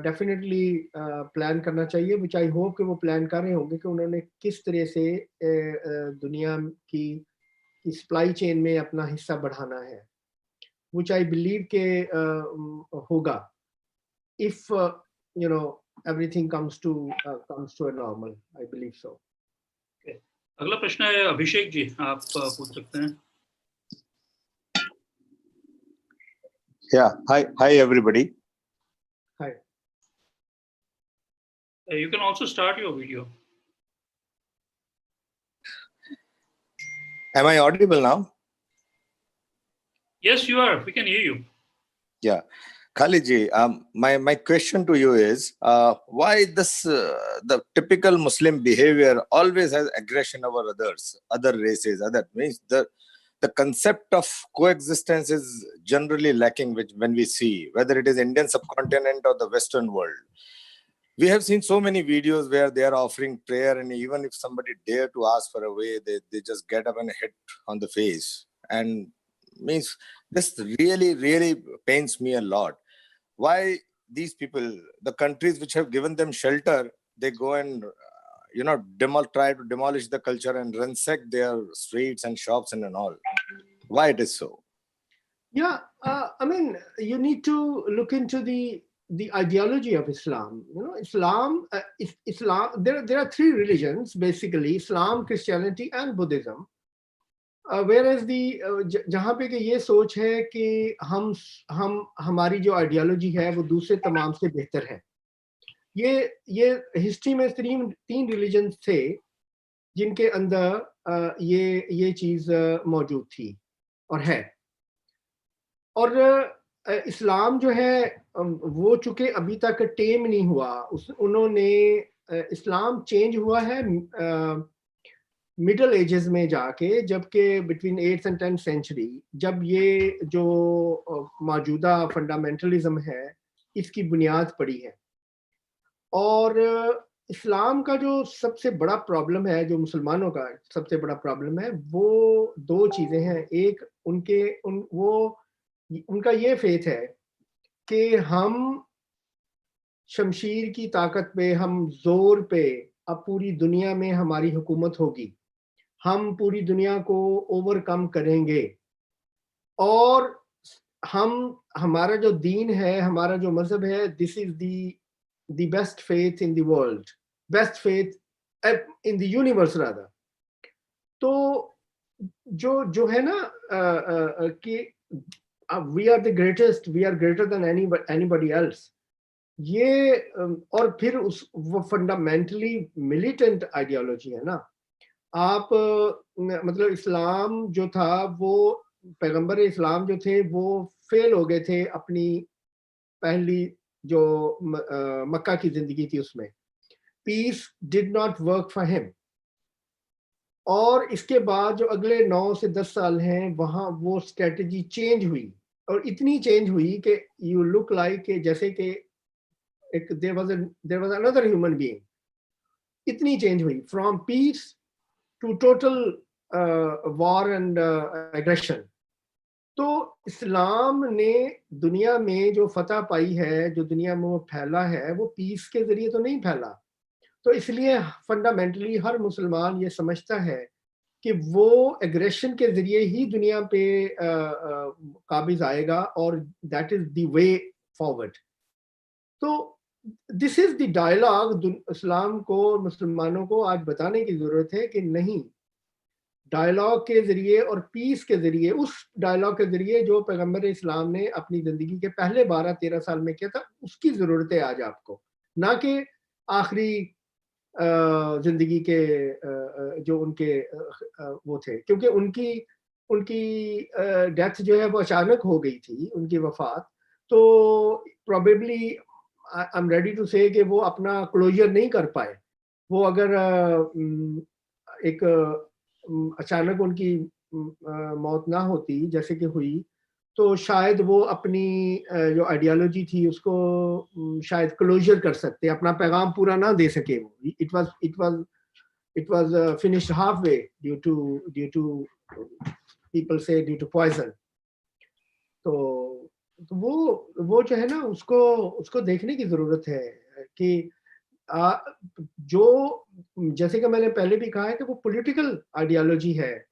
डेफिनेटली प्लान करना चाहिए. विच आई होप कि वो प्लान कर रहे होंगे कि उन्होंने किस तरह से दुनिया की सप्लाई चेन में अपना हिस्सा बढ़ाना है. विच आई बिलीव के होगा if everything comes to a normal. I believe so. Okay. अगला प्रश्न है अभिषेक जी, आप पूछ सकते हैं. Yeah. Hi everybody. Hi. You can also start your video. Am I audible now? Yes, you are. We can hear you. Yeah. Khalid ji, my question to you is, why the typical Muslim behavior always has aggression over others, other races, means the concept of coexistence is generally lacking, which when we see, whether it is Indian subcontinent or the Western world. We have seen so many videos where they are offering prayer, and even if somebody dare to ask for a way, they just get up and hit on the face. And means this really pains me a lot. Why these people, the countries which have given them shelter, they go and try to demolish the culture and ransack their streets and shops and all. Why it is so? Yeah, I mean, you need to look into the the ideology of Islam. Islam, there are three religions basically: Islam, Christianity, and Buddhism. Whereas जहाँ पे कि ये सोच है कि हमारी जो ideology है वो दूसरे तमाम से बेहतर है. ये हिस्ट्री में तीन रिलीजन थे जिनके अंदर ये चीज मौजूद थी और है. और इस्लाम जो है वो चूंकि अभी तक टेम नहीं हुआ, उन्होंने इस्लाम चेंज हुआ है मिडल एजेस में जाके, जबकि between 8th and 10th century, जब ये जो मौजूदा फंडामेंटलिज्म है इसकी बुनियाद पड़ी है. और इस्लाम का जो सबसे बड़ा प्रॉब्लम है, जो मुसलमानों का सबसे बड़ा प्रॉब्लम है, वो दो चीज़ें हैं. एक उनका ये फेथ है कि हम शमशीर की ताकत पे, हम जोर पे अब पूरी दुनिया में हमारी हुकूमत होगी, हम पूरी दुनिया को ओवरकम करेंगे, और हमारा जो दीन है, हमारा जो मजहब है, this is the best faith in the world, best faith in the universe rather. तो जो है ना कि we are the greatest, we are greater than anybody else, ये और फिर वो फंडामेंटली मिलिटेंट आइडियोलॉजी है ना. आप मतलब इस्लाम जो था, वो पैगंबर इस्लाम जो थे वो फेल हो गए थे अपनी पहली जो मक्का की जिंदगी थी उसमें. Peace did not work for him. और इसके बाद जो अगले 9 से 10 साल हैं, वहां वो स्ट्रेटजी चेंज हुई, और इतनी चेंज हुई कि यू लुक लाइक जैसे कि एक there was another human being. इतनी चेंज हुई from peace to total war and aggression. तो इस्लाम ने दुनिया में जो फतह पाई है, जो दुनिया में वो फैला है, वो पीस के जरिए तो नहीं फैला. तो इसलिए फंडामेंटली हर मुसलमान ये समझता है कि वो एग्रेशन के जरिए ही दुनिया पे काबिज आएगा, और that is the way forward. तो दिस इज द डायलॉग इस्लाम को, मुसलमानों को आज बताने की जरूरत है कि नहीं, डायलॉग के जरिए और पीस के जरिए, उस डायलॉग के जरिए जो पैगंबर इस्लाम ने अपनी जिंदगी के पहले 12-13 साल में किया था, उसकी जरूरत है आज आपको, ना कि आखिरी जिंदगी के जो उनके वो थे. क्योंकि उनकी डेथ जो है वो अचानक हो गई थी, उनकी वफात. तो probably I am ready to say कि वो अपना क्लोजर नहीं कर पाए. वो अगर एक अचानक उनकी मौत ना होती जैसे कि हुई, तो शायद वो अपनी जो आइडियोलॉजी थी उसको शायद क्लोजर कर सकते, अपना पैगाम पूरा ना दे सके वो. It was finished half way due to people say due to poison. तो वो जो है ना, उसको देखने की जरूरत है कि जो, जैसे कि मैंने पहले भी कहा है कि वो पॉलिटिकल आइडियोलॉजी है.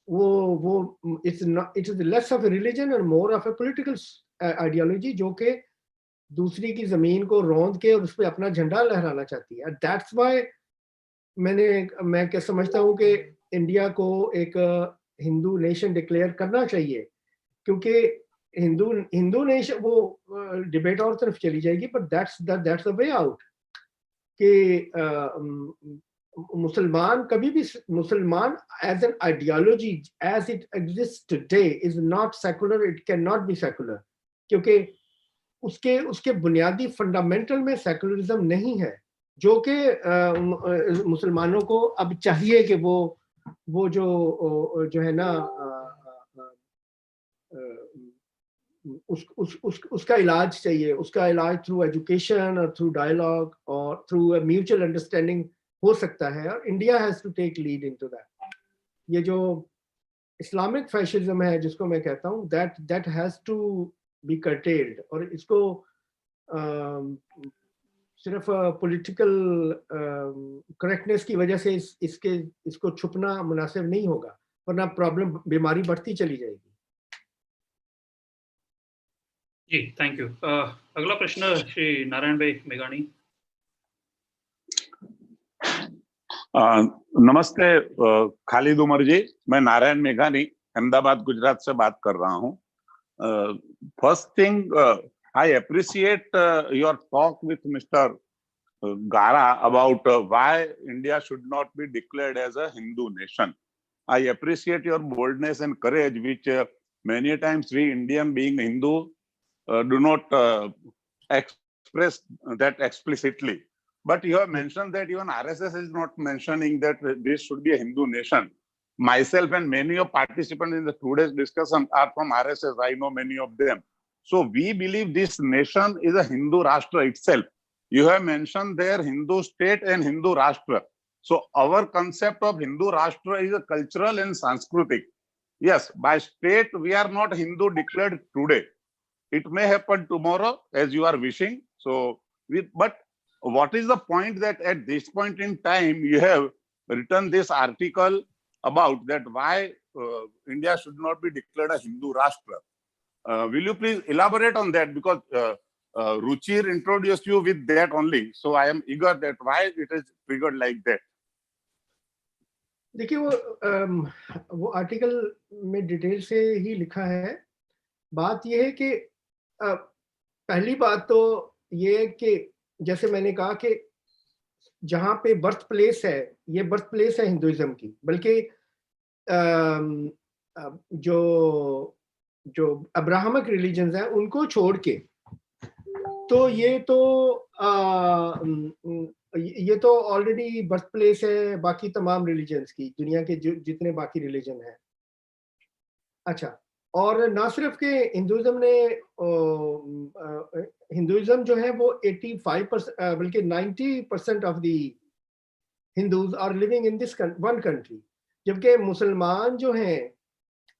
वो it is less of a religion और more of a political ideology, जो कि दूसरी की जमीन को रौंद के और उस पर अपना झंडा लहराना चाहती है. दैट्स व्हाई मैं क्या समझता हूँ कि इंडिया को एक हिंदू नेशन डिक्लेयर करना चाहिए, क्योंकि हिंदू नेशन, वो डिबेट और तरफ चली जाएगी, but that's the way out. कि मुसलमान कभी भी, मुसलमान as an ideology as it exist today is not secular, it can not be secular, क्योंकि उसके बुनियादी फंडामेंटल में सेकुलरिज्म नहीं है, जो कि मुसलमानों को अब चाहिए कि वो जो है ना उसका इलाज चाहिए. उसका इलाज थ्रू एजुकेशन और थ्रू डायलॉग और थ्रू म्यूचुअल अंडरस्टैंडिंग हो सकता है, और India has to take lead into that. ये जो इस्लामिक फैशिज्म है जिसको मैं कहता हूँ, that has to be curtailed, और इसको सिर्फ पॉलिटिकल करेक्टनेस की वजह से इसको छुपना मुनासिब नहीं होगा, वरना प्रॉब्लम, बीमारी बढ़ती चली जाएगी. जी, थैंक यू। अगला प्रश्न श्री नारायण भाई मेघानी। नमस्ते खालिद उमर जी, मैं नारायण मेघानी अहमदाबाद गुजरात से बात कर रहा हूँ। First thing, I appreciate your talk with mister Gara about why India should not be declared as a Hindu nation. I appreciate your boldness and courage, which many times we Indian being Hindu do not express that explicitly. But you have mentioned that even RSS is not mentioning that this should be a Hindu nation. Myself and many of participants in the today's discussion are from RSS. I know many of them. So we believe this nation is a Hindu Rashtra itself. You have mentioned there Hindu state and Hindu Rashtra. So our concept of Hindu Rashtra is a cultural and Sanskritic. Yes, by state we are not Hindu declared today. It may happen tomorrow as you are wishing. So, but what is the point that at this point in time you have written this article about that why India should not be declared a Hindu Rashtra? Will you please elaborate on that, because Ruchir introduced you with that only. So I am eager that why it is triggered like that. देखिए वो article में detail से ही लिखा है। बात ये है कि पहली बात तो ये है कि जैसे मैंने कहा कि जहाँ पे बर्थ प्लेस है, ये बर्थ प्लेस है हिंदुइज्म की, बल्कि जो अब्राहमिक रिलीजन्स हैं उनको छोड़ के, तो ये तो ऑलरेडी बर्थ प्लेस है बाकी तमाम रिलीजन्स की, दुनिया के जितने बाकी रिलीजन हैं। अच्छा, और ना सिर्फ के हिंदुइज्म जो है वो 85% बल्कि 90% of the Hindus are living in this one country, जबकि मुसलमान जो हैं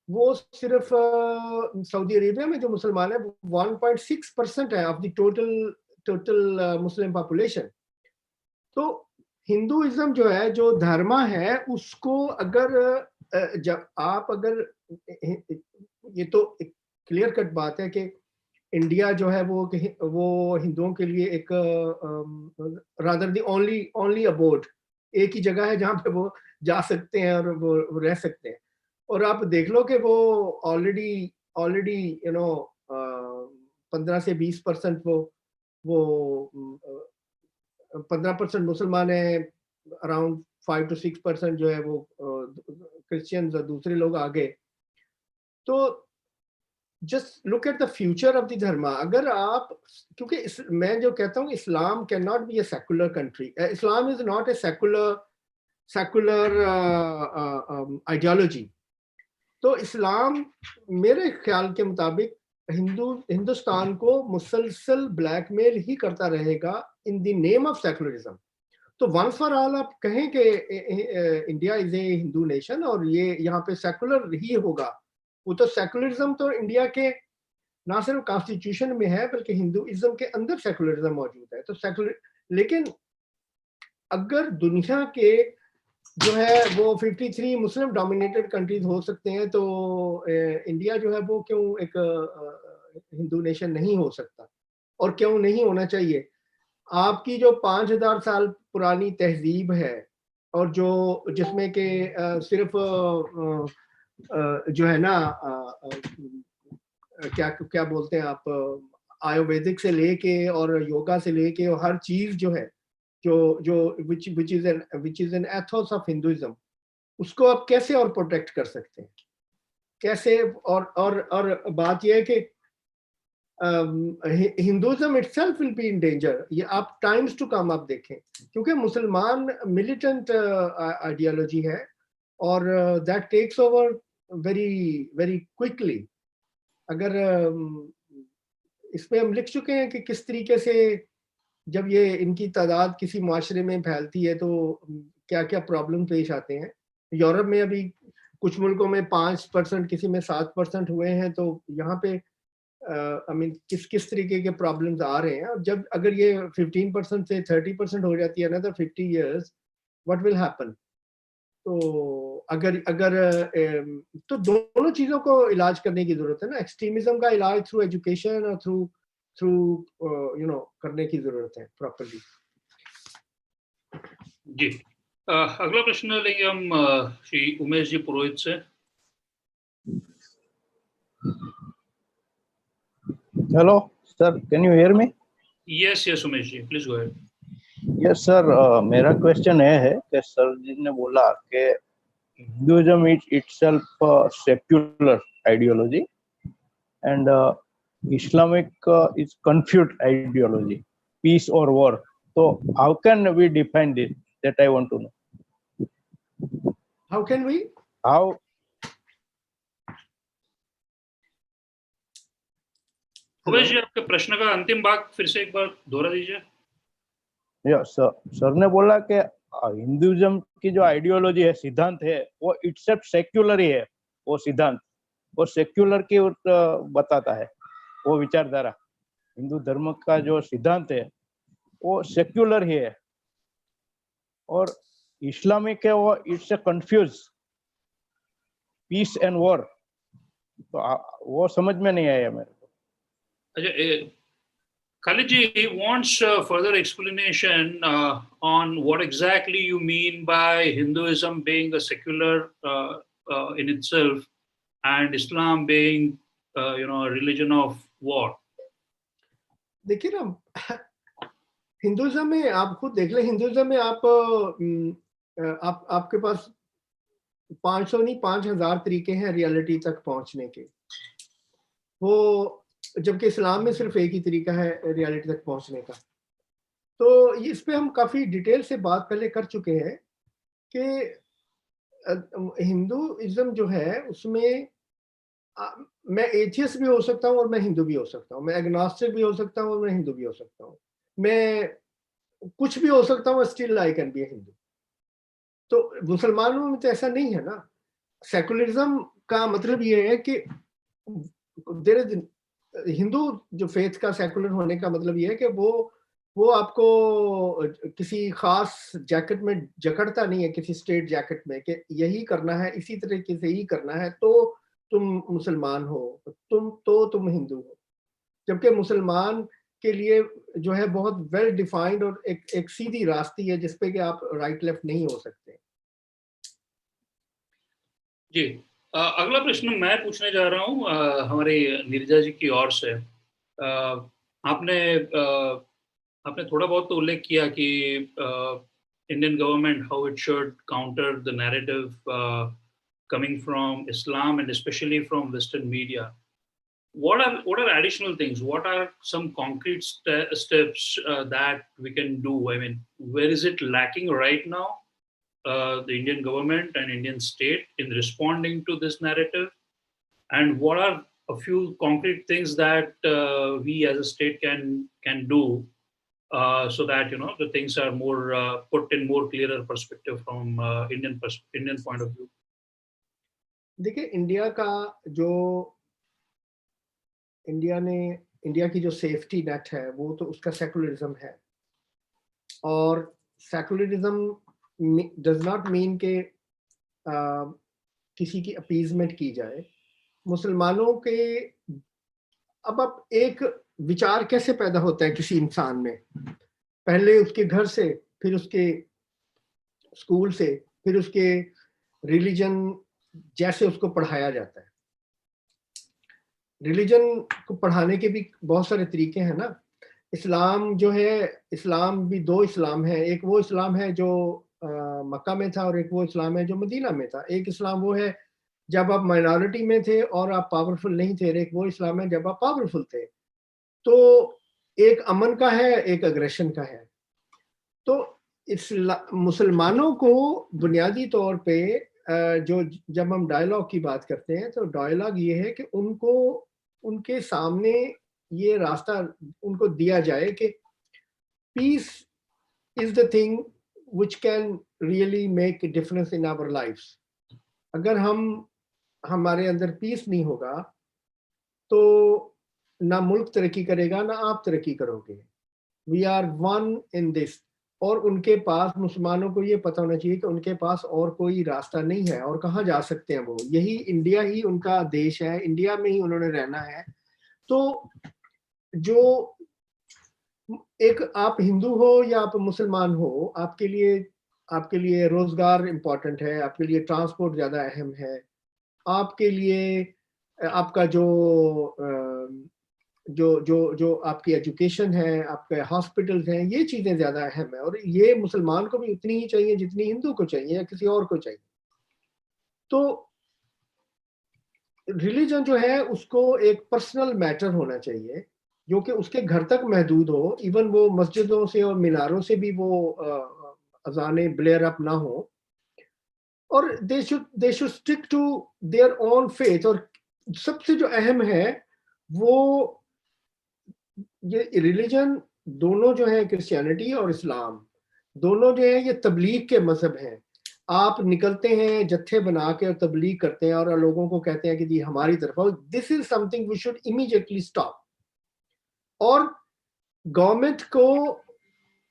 वो सिर्फ सऊदी अरेबिया में जो मुसलमान है 1.6% है of the total Muslim population. तो हिंदुइज्म जो है, जो धर्म है, उसको अगर जब आप अगर ये तो एक क्लियर कट बात है कि इंडिया जो है वो हिंदुओं के लिए एक रादर द ओनली अबोर्ड, एक ही जगह है जहाँ पे वो जा सकते हैं और वो रह सकते हैं। और आप देख लो कि वो ऑलरेडी 15 से 20% वो 15% मुसलमान है, अराउंड 5 to 6% जो है वो क्रिश्चियंस और दूसरे लोग आगे। तो just look at the future of the धर्म। अगर आप, क्योंकि मैं जो कहता हूँ Islam can not be a secular country, Islam is not a secular ideology. तो इस्लाम मेरे ख्याल के मुताबिक हिंदुस्तान को मुसलसल ब्लैकमेल ही करता रहेगा in the name of secularism. तो वंस फॉर ऑल आप कहें कि India is a Hindu nation और ये यहाँ पे सेकुलर ही होगा, वो तो सेकुलरिज्म तो इंडिया के ना सिर्फ कॉन्स्टिट्यूशन में है बल्कि हिंदुइज्म के अंदर सेकुलरिज्म मौजूद है। तो सेकुलर, लेकिन अगर दुनिया के जो है वो 53 मुस्लिम डोमिनेटेड कंट्रीज हो सकते हैं, तो इंडिया जो है वो क्यों एक हिंदू नेशन नहीं हो सकता, और क्यों नहीं होना चाहिए? आपकी जो 5000 साल पुरानी तहजीब है और जो जिसमें के सिर्फ जो है ना क्या बोलते हैं आप, आयुर्वेदिक से लेके और योगा से लेके और हर चीज जो है जो which is an ethos of Hinduism, उसको आप कैसे और प्रोटेक्ट कर सकते हैं, कैसे? और बात यह है कि Hinduism itself will be in danger. ये आप टाइम्स टू कम आप देखें, क्योंकि मुसलमान मिलिटेंट आइडियोलॉजी है और that takes over very very quickly. अगर इसमें हम लिख चुके हैं कि किस तरीके से जब ये इनकी तादाद किसी माशरे में फैलती है तो क्या क्या प्रॉब्लम पेश आते हैं। यूरोप में अभी कुछ मुल्कों में 5%, किसी में 7% हुए हैं। तो यहाँ पे किस तरीके के प्रॉब्लम्स आ रहे हैं। जब अगर ये 15% से 30% हो जाती है another 50 years, what will happen? तो अगर अगर तो दोनों चीजों को इलाज करने की जरूरत है ना, एक्सट्रीमिज्म का इलाज थ्रू एजुकेशन और थ्रू थ्रू करने की जरूरत है प्रॉपरली। जी, अगला प्रश्न लेंगे हम श्री उमेश जी पुरोहित से। Hello sir, can you hear me? Yes yes Umesh ji, please go ahead. Yes sir, मेरा क्वेश्चन ये है कि सर जी ने बोला कि Hinduism is itself secular ideology and Islamic is confused ideology, peace और वॉर। तो how can we define this? That I want to know. How can we how Umesh ji, आपके प्रश्न का अंतिम भाग फिर से एक बार दोहरा दीजिए। यस सर ने बोला कि हिंदुइज्म की जो आइडियोलॉजी है, सिद्धांत है, वो इटसेल्फ सेक्युलर ही है। वो सिद्धांत वो सेक्युलर की बताता है। वो विचारधारा, हिंदू धर्म का जो सिद्धांत है वो सेक्युलर ही है। और इस्लामिक है वो it's a confuse peace and war. तो वो समझ में नहीं आया मेरे को। अच्छा, Khalid ji, he wants further explanation on what exactly you mean by Hinduism being a secular in itself and Islam being, a religion of war. देखिए ना, हिंदुइज्म में आप खुद देख ले, हिंदुइज्म में आपके पास 500 नहीं 5000 तरीके हैं रियलिटी तक पहुंचने के। वो जबकि इस्लाम में सिर्फ एक ही तरीका है रियलिटी तक पहुंचने का। तो इस पे हम काफी डिटेल से बात पहले कर चुके हैं कि हिंदुइज्म जो है उसमें मैं एथियस्ट भी हो सकता हूँ और मैं हिंदू भी हो सकता हूँ, मैं एग्नोस्टिक भी हो सकता हूँ और मैं हिंदू भी हो सकता हूँ, मैं कुछ भी हो सकता हूँ, still I can be Hindu. तो मुसलमानों में तो ऐसा नहीं है ना। सेकुलरिज्म का मतलब ये है कि देयर इज हिंदू जो फेथ का सेकुलर होने का मतलब ये है कि वो आपको किसी खास जैकेट में जकड़ता नहीं है, किसी स्टेट जैकेट में, कि यही करना है, इसी तरीके से ही करना है तो तुम मुसलमान हो, तुम हिंदू हो। जबकि मुसलमान के लिए जो है बहुत वेल डिफाइंड और एक सीधी रास्ती है जिसपे कि आप राइट लेफ्ट नहीं हो सकते। जी, अगला प्रश्न मैं पूछने जा रहा हूँ हमारे नीरजा जी की ओर से। आपने थोड़ा बहुत तो उल्लेख किया कि Indian government how it should counter the narrative coming from Islam and especially from Western media. What are additional things? What are some concrete steps that we can do? I mean, where is it lacking right now? The Indian government and Indian state in responding to this narrative, and what are a few concrete things that we as a state can do so that the things are more put in more clearer perspective from Indian point of view. देखिए, India की जो safety net है वो तो उसका secularism है। और secularism does not mean के किसी की अपीजमेंट की जाए। मुसलमानों के अब एक विचार कैसे पैदा होता है किसी इंसान में? पहले उसके घर से, फिर उसके स्कूल से, फिर उसके रिलीजन जैसे उसको पढ़ाया जाता है। रिलीजन को पढ़ाने के भी बहुत सारे तरीके हैं ना। इस्लाम जो है, इस्लाम भी दो इस्लाम है। एक वो इस्लाम है जो मक्का में था और एक वो इस्लाम है जो मदीना में था। एक इस्लाम वो है जब आप माइनॉरिटी में थे और आप पावरफुल नहीं थे, एक वो इस्लाम है जब आप पावरफुल थे। तो एक अमन का है, एक अग्रेशन का है। तो मुसलमानों को बुनियादी तौर पे जो जब हम डायलॉग की बात करते हैं तो डायलॉग ये है कि उनको उनके सामने ये रास्ता उनको दिया जाए कि peace is the thing which can really make a difference in our lifes. अगर हमारे अंदर पीस नहीं होगा तो ना मुल्क तरक्की करेगा, ना आप तरक्की करोगे। We are one in this. और उनके पास, मुसलमानों को ये पता होना चाहिए कि उनके पास और कोई रास्ता नहीं है और कहाँ जा सकते हैं वो, यही इंडिया ही उनका देश है, इंडिया में ही उन्होंने रहना है। तो जो एक आप हिंदू हो या आप मुसलमान हो, आपके लिए रोजगार इंपॉर्टेंट है, आपके लिए ट्रांसपोर्ट ज्यादा अहम है, आपके लिए आपका जो आपकी एजुकेशन है, आपके हॉस्पिटल्स हैं, ये चीजें ज्यादा अहम है, और ये मुसलमान को भी उतनी ही चाहिए जितनी हिंदू को चाहिए या किसी और को चाहिए। तो रिलीजन जो है उसको एक पर्सनल मैटर होना चाहिए, जो कि उसके घर तक महदूद हो, इवन वो मस्जिदों से और मीनारों से भी वो अजाने ब्लेयर अप ना हो, और they should stick to their own faith. और सबसे जो अहम है वो ये रिलीजन दोनों जो है, क्रिश्चियनिटी और इस्लाम दोनों जो है ये तबलीग के मजहब हैं। आप निकलते हैं जत्थे बना के और तबलीग करते हैं और लोगों को कहते हैं कि जी हमारी तरफ आओ, this is something we should immediately stop. और गवर्नमेंट को,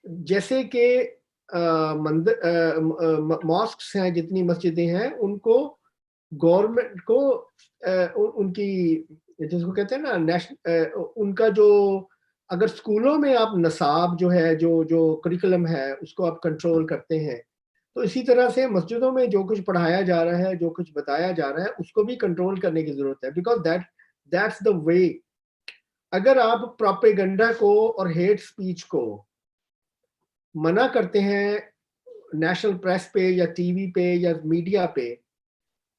जैसे कि मॉस्क्स हैं, जितनी मस्जिदें हैं, उनको गवर्नमेंट को उनकी, जिसको कहते हैं ना नेशनल, उनका जो, अगर स्कूलों में आप नसाब जो है, जो करिकुलम है, उसको आप कंट्रोल करते हैं, तो इसी तरह से मस्जिदों में जो कुछ पढ़ाया जा रहा है, जो कुछ बताया जा रहा है, उसको भी कंट्रोल करने की जरूरत है, बिकॉज दैट्स द वे। अगर आप प्रोपेगेंडा को और हेट स्पीच को मना करते हैं नेशनल प्रेस पे या टीवी पे या मीडिया पे,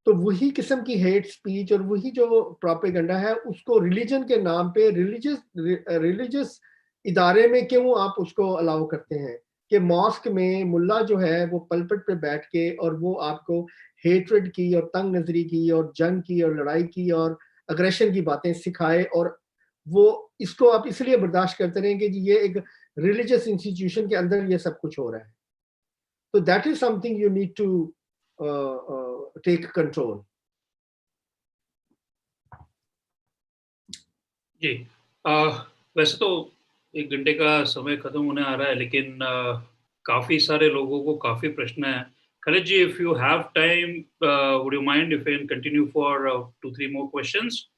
तो वही किस्म की हेट स्पीच और वही जो प्रोपेगेंडा है, उसको रिलीजन के नाम पे, रिलीजियस इदारे में क्यों आप उसको अलाउ करते हैं कि मॉस्क में मुल्ला जो है वो पलपट पे बैठ के और वो आपको हेट्रेड की और तंग नजरी की और जंग की और लड़ाई की और अग्रेशन की बातें सिखाए, और वो इसको आप इसलिए बर्दाश्त करते रहें कि ये एक रिलीजियस इंस्टीट्यूशन के अंदर ये सब कुछ हो रहा है। तो that is something you need to take control. जी, वैसे तो 1 घंटे का समय खत्म होने आ रहा है, लेकिन काफी सारे लोगों को काफी प्रश्न है। Khalid ji, if you have time, would you mind if I can continue for 2-3 more questions?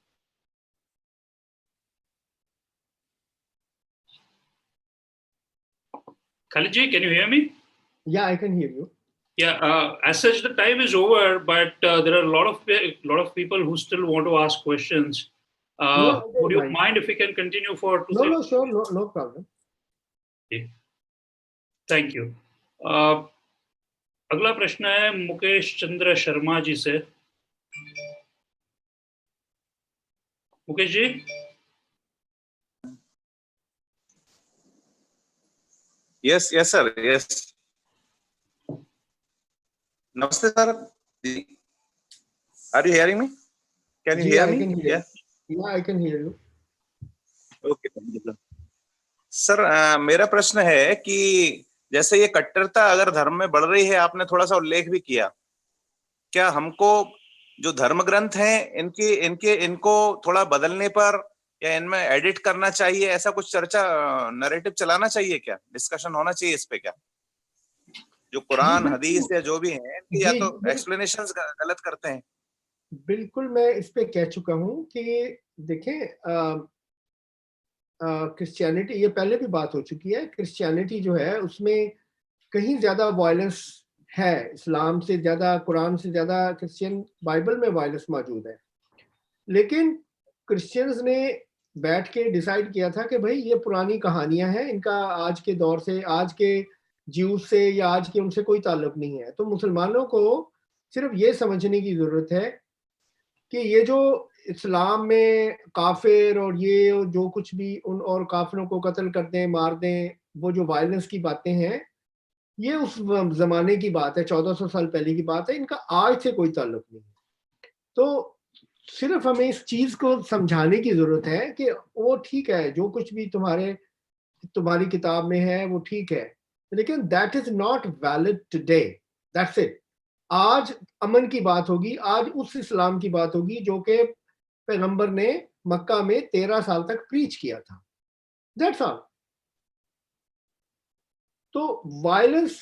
Khalid ji, can you hear me? Yeah, I can hear you. Yeah, as such, the time is over, but there are a lot of people who still want to ask questions. Would you mind if we can continue for 2 No, sure, no problem. Okay. Thank you. अगला प्रश्न है मुकेश चंद्र शर्मा जी से। Mukesh ji, Yes, sir. Yes. Namaste, sir. Are you hearing me? Can you hear me? Yeah, I can hear you. Okay, thank you, sir. Sir, मेरा प्रश्न है कि जैसे ये कट्टरता अगर धर्म में बढ़ रही है, आपने थोड़ा सा उल्लेख भी किया, क्या हमको जो धर्म ग्रंथ हैं इनको थोड़ा बदलने पर या इनमें एडिट करना चाहिए, ऐसा कुछ चर्चा, नैरेटिव चलाना चाहिए क्या, डिस्कशन होना चाहिए इस पे क्या? जो कुरान हदीस या जो भी है इनकी या तो एक्सप्लेनेशंस गलत करते हैं। बिल्कुल, मैं इस पे कह चुका हूं कि देखें, क्रिश्चियनिटी, ये पहले भी बात हो चुकी है, क्रिश्चियनिटी जो है उसमें कहीं ज्यादा वायलेंस है, इस्लाम से ज्यादा, कुरान से ज्यादा क्रिश्चियन बाइबल में वायलेंस मौजूद है। लेकिन क्रिश्चियंस ने बैठ के डिसाइड किया था कि भाई ये पुरानी कहानियां हैं, इनका आज के दौर से, आज के ज्यूज से या आज के उनसे कोई ताल्लुक नहीं है। तो मुसलमानों को सिर्फ ये समझने की जरूरत है कि ये जो इस्लाम में काफिर और ये जो कुछ भी उन और काफिरों को कत्ल कर दें, मार दें, वो जो वायलेंस की बातें हैं, ये उस जमाने की बात है, 1400 साल पहले की बात है, इनका आज से कोई ताल्लुक नहीं है। तो सिर्फ हमें इस चीज को समझाने की जरूरत है कि वो ठीक है, जो कुछ भी तुम्हारी किताब में है वो ठीक है, लेकिन that is not valid today, that's it. आज अमन की बात होगी, आज उस इस्लाम की बात होगी जो कि पैगंबर ने मक्का में 13 साल तक प्रीच किया था, दैट्स ऑल। तो वायलेंस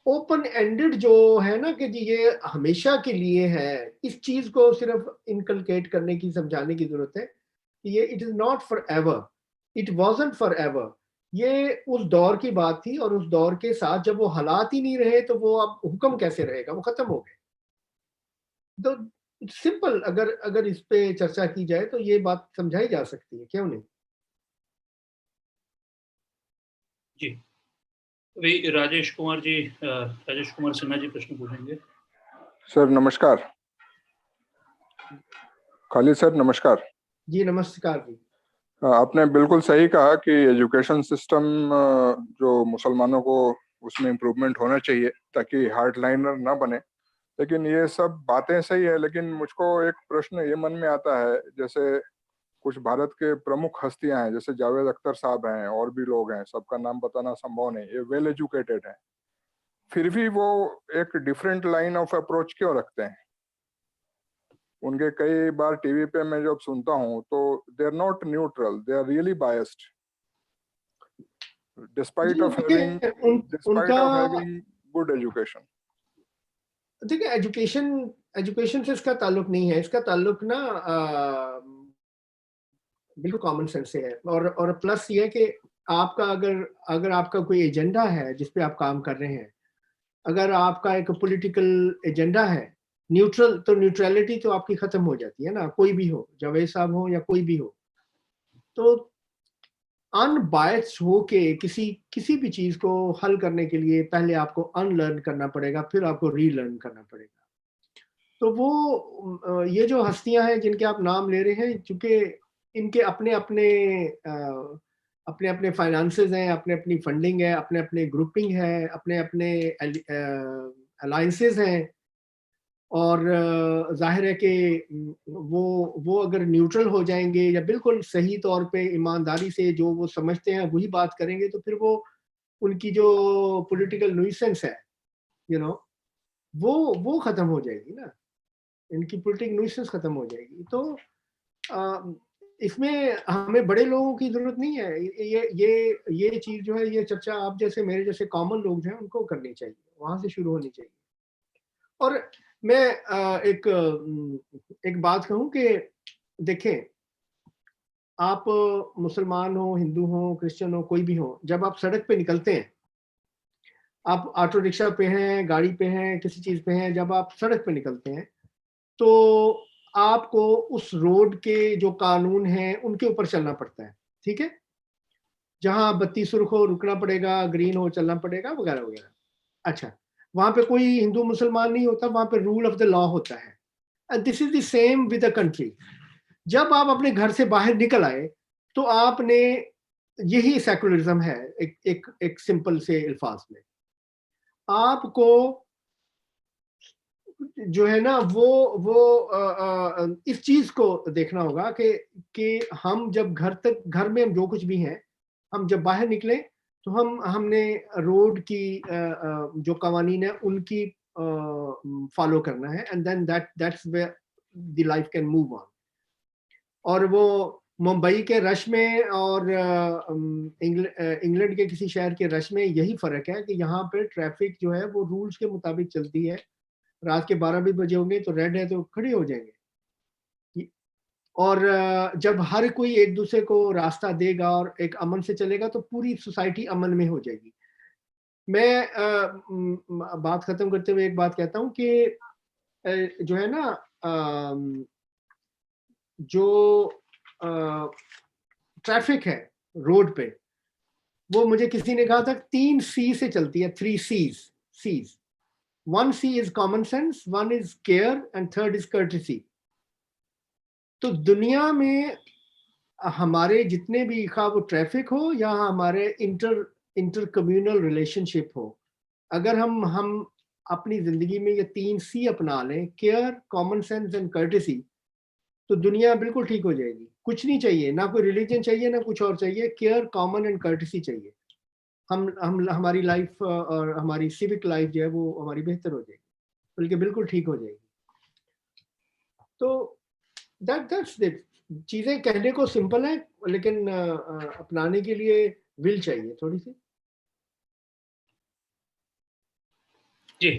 ओपन एंडेड जो है ना कि जी ये हमेशा के लिए है, इस चीज को सिर्फ इनकलकेट करने की, समझाने की जरूरत है कि ये it is not for ever, it wasn't for ever. ये उस दौर की बात थी, और उस दौर के साथ जब वो हालात ही नहीं रहे तो वो अब हुक्म कैसे रहेगा, वो खत्म हो गए। तो सिंपल, अगर इस पे चर्चा की जाए तो ये बात समझाई जा सकती है, क्यों नहीं। जी, अभी राजेश कुमार सिन्हा जी प्रश्न पूछेंगे। सर नमस्कार। खालिद सर नमस्कार। जी नमस्कार जी। आपने बिल्कुल सही कहा कि एजुकेशन सिस्टम जो मुसलमानों को उसमें इम्प्रूवमेंट होना चाहिए ताकि हार्डलाइनर ना बने, लेकिन ये सब बातें सही है, लेकिन मुझको एक प्रश्न ये मन में आता है, जैसे कुछ भारत के प्रमुख हस्तियां हैं, जैसे जावेद अख्तर साहब हैं और भी लोग हैं, सबका नाम बताना संभव नहीं, ये वेल एजुकेटेड हैं, फिर भी वो एक डिफरेंट लाइन ऑफ अप्रोच क्यों रखते हैं? उनके कई बार टीवी पे मैं जब सुनता हूँ तो they are not neutral, they are really biased despite of having good education. देखिए एजुकेशन से इसका ताल्लुक नहीं है, इसका ताल्लुक ना बिल्कुल कॉमन सेंस से है, और प्लस ये है कि आपका अगर आपका कोई एजेंडा है जिस पे आप काम कर रहे हैं, अगर आपका एक पॉलिटिकल एजेंडा है न्यूट्रल, तो न्यूट्रलिटी तो आपकी खत्म हो जाती है ना, कोई भी हो, जावेद साहब हो या कोई भी हो। तो अनबायस्ड हो के किसी भी चीज को हल करने के लिए पहले आपको अनलर्न करना पड़ेगा, फिर आपको रीलर्न करना पड़ेगा। तो वो ये जो हस्तियां हैं जिनके आप नाम ले रहे हैं, चूंकि इनके अपने अपने फाइनेंसेस हैं, अपने अपनी फंडिंग है, अपने अपने ग्रुपिंग है, अपने अपने अलायंसेस हैं, और जाहिर है कि वो अगर न्यूट्रल हो जाएंगे या बिल्कुल सही तौर पे ईमानदारी से जो वो समझते हैं वही बात करेंगे, तो फिर वो उनकी जो पॉलिटिकल न्यूसेंस है वो खत्म हो जाएगी ना, इनकी पॉलिटिकल न्यूसेंस खत्म हो जाएगी। तो इसमें हमें बड़े लोगों की जरूरत नहीं है, ये चीज जो है, ये चर्चा आप जैसे मेरे जैसे कॉमन लोग हैं उनको करनी चाहिए, वहां से शुरू होनी चाहिए। और मैं एक बात कहूं कि देखें, आप मुसलमान हो, हिंदू हो, क्रिश्चियन हो, कोई भी हो, जब आप सड़क पे निकलते हैं, आप ऑटो रिक्शा पे हैं, गाड़ी पे हैं, किसी चीज पे हैं, जब आप सड़क पे निकलते हैं तो आपको उस रोड के जो कानून हैं उनके ऊपर चलना पड़ता है, ठीक है। जहां बत्ती सुर्ख हो रुकना पड़ेगा, ग्रीन हो चलना पड़ेगा, वगैरह वगैरह। अच्छा, वहां पे कोई हिंदू मुसलमान नहीं होता, वहां पे रूल ऑफ द लॉ होता है। And this is the same with the country. जब आप अपने घर से बाहर निकल आए तो आपने, यही सेकुलरिज्म है एक सिंपल से अल्फाज में, आपको जो है ना वो इस चीज को देखना होगा कि हम जब घर में हम जो कुछ भी हैं, हम जब बाहर निकले तो हमने रोड की जो कवानीन है उनकी फॉलो करना है, and then that's where the life can move on. और वो मुंबई के रश में और इंग्लैंड के किसी शहर के रश में यही फर्क है कि यहाँ पे ट्रैफिक जो है वो रूल्स के मुताबिक चलती है। रात के 12 भी बजे होंगे तो रेड है तो खड़े हो जाएंगे, और जब हर कोई एक दूसरे को रास्ता देगा और एक अमन से चलेगा तो पूरी सोसाइटी अमन में हो जाएगी। मैं बात खत्म करते हुए एक बात कहता हूँ कि जो है ना, जो ट्रैफिक है रोड पे, वो मुझे किसी ने कहा था 3 C से चलती है, 3 C's। 1 C is common sense, 1 is care and 3rd is courtesy। तो दुनिया में हमारे जितने भी, खा वो ट्रैफिक हो या हमारे इंटर कम्युनल रिलेशनशिप हो, अगर हम अपनी जिंदगी में ये 3 C अपना लें, care, common sense and courtesy, तो दुनिया बिल्कुल ठीक हो जाएगी। कुछ नहीं चाहिए, ना कोई रिलीजन चाहिए, ना कुछ और चाहिए, केयर, कॉमन एंड कर्टेसी चाहिए। हम हमारी लाइफ और हमारी सिविक लाइफ जो है वो हमारी बेहतर हो जाएगी, बल्कि बिल्कुल ठीक हो जाएगी। तो दैट्स इट। चीजें कहने को सिंपल है, लेकिन अपनाने के लिए विल चाहिए थोड़ी सी। जी,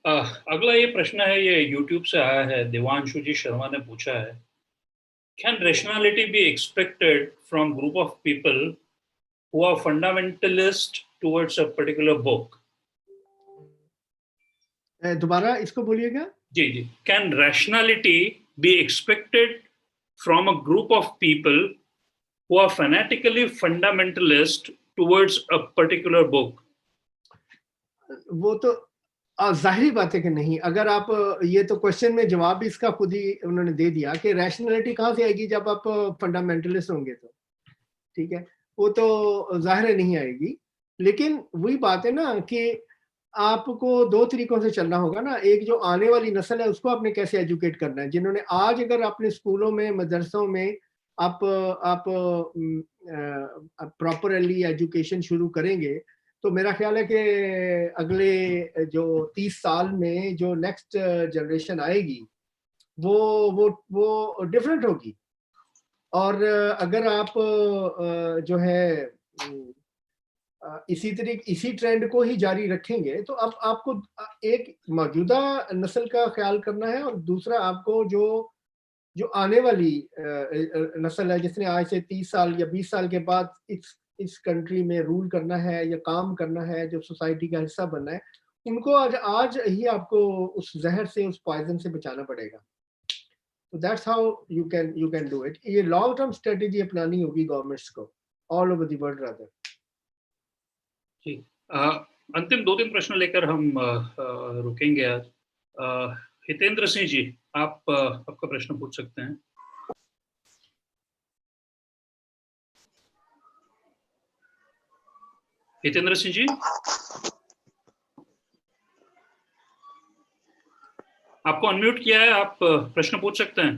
अगला ये प्रश्न है, ये YouTube से आया है, देवांशु जी शर्मा ने पूछा है, can rationality be expected from group of people who are fundamentalist towards a particular book? दोबारा इसको बोलिएगा। जी जी, can rationality be expected from a group of people who are fanatically fundamentalist towards a particular book? वो तो जाहिर बात है कि नहीं। अगर आप ये तो क्वेश्चन में जवाब भी इसका खुद ही उन्होंने दे दिया कि रैशनैलिटी कहाँ से आएगी जब आप फंडामेंटलिस्ट होंगे तो, ठीक है, वो तो जाहिर है नहीं आएगी। लेकिन वही बात है ना कि आपको दो तरीकों से चलना होगा ना। एक जो आने वाली नस्ल है उसको आपने कैसे एजुकेट करना है। जिन्होंने आज अगर अपने स्कूलों में मदरसों में आप प्रॉपरली एजुकेशन शुरू करेंगे तो मेरा ख्याल है कि अगले जो 30 साल में जो नेक्स्ट जनरेशन आएगी वो डिफरेंट होगी। और अगर आप जो है इसी ट्रेंड को ही जारी रखेंगे तो अब आपको एक मौजूदा नस्ल का ख्याल करना है और दूसरा आपको जो आने वाली नस्ल है जिसने आज से 30 साल या 20 साल के बाद इस कंट्री में रूल करना है या काम करना है, जो सोसाइटी का हिस्सा बनना है, उनको आज ही आपको उस जहर से, उस पॉइजन से बचाना पड़ेगा। तो that's how you can do it. ये लॉन्ग टर्म स्ट्रेटेजी अपनानी होगी गवर्नमेंट्स को all over the world rather. जी, अंतिम 2-3 प्रश्न लेकर हम रुकेंगे आज। हितेंद्र सिंह जी, आप आपका प्रश्न पूछ सकते हैं। हितेंद्र सिंह जी, आपको अनम्यूट किया है, आप प्रश्न पूछ सकते हैं।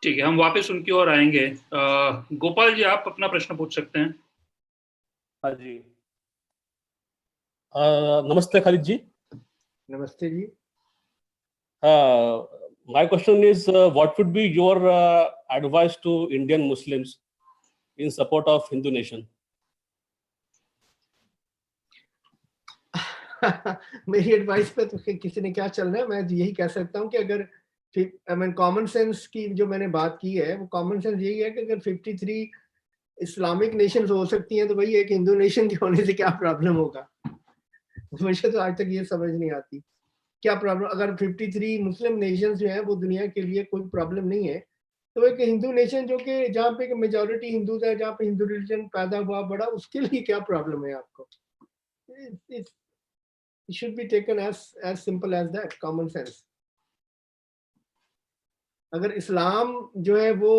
ठीक है, हम वापस उनकी ओर आएंगे। गोपाल जी, आप अपना प्रश्न पूछ सकते हैं। हाँ जी, नमस्ते खालिद जी। नमस्ते जी। My question is, what would be your advice to Indian Muslims in support of Hindu nation? मेरी एडवाइस पे तो किसी ने क्या चलना है। मैं यही कह सकता हूँ कि अगर कॉमन सेंस की जो मैंने बात की है वो कॉमन सेंस यही है कि अगर 53 इस्लामिक नेशंस हो सकती हैं तो भाई एक हिंदू नेशन के होने से क्या प्रॉब्लम होगा। मुझे तो आज तक ये समझ नहीं आती क्या प्रॉब्लम। अगर 53 मुस्लिम नेशंस जो हैं वो दुनिया के लिए कोई प्रॉब्लम नहीं है तो एक हिंदू नेशन जो कि जहाँ पे मेजॉरिटी हिंदू है, जहाँ पे हिंदू रिलीजन पैदा हुआ बड़ा, उसके लिए क्या प्रॉब्लम है आपको। It should be taken as simple as that, common sense. अगर इस्लाम जो है वो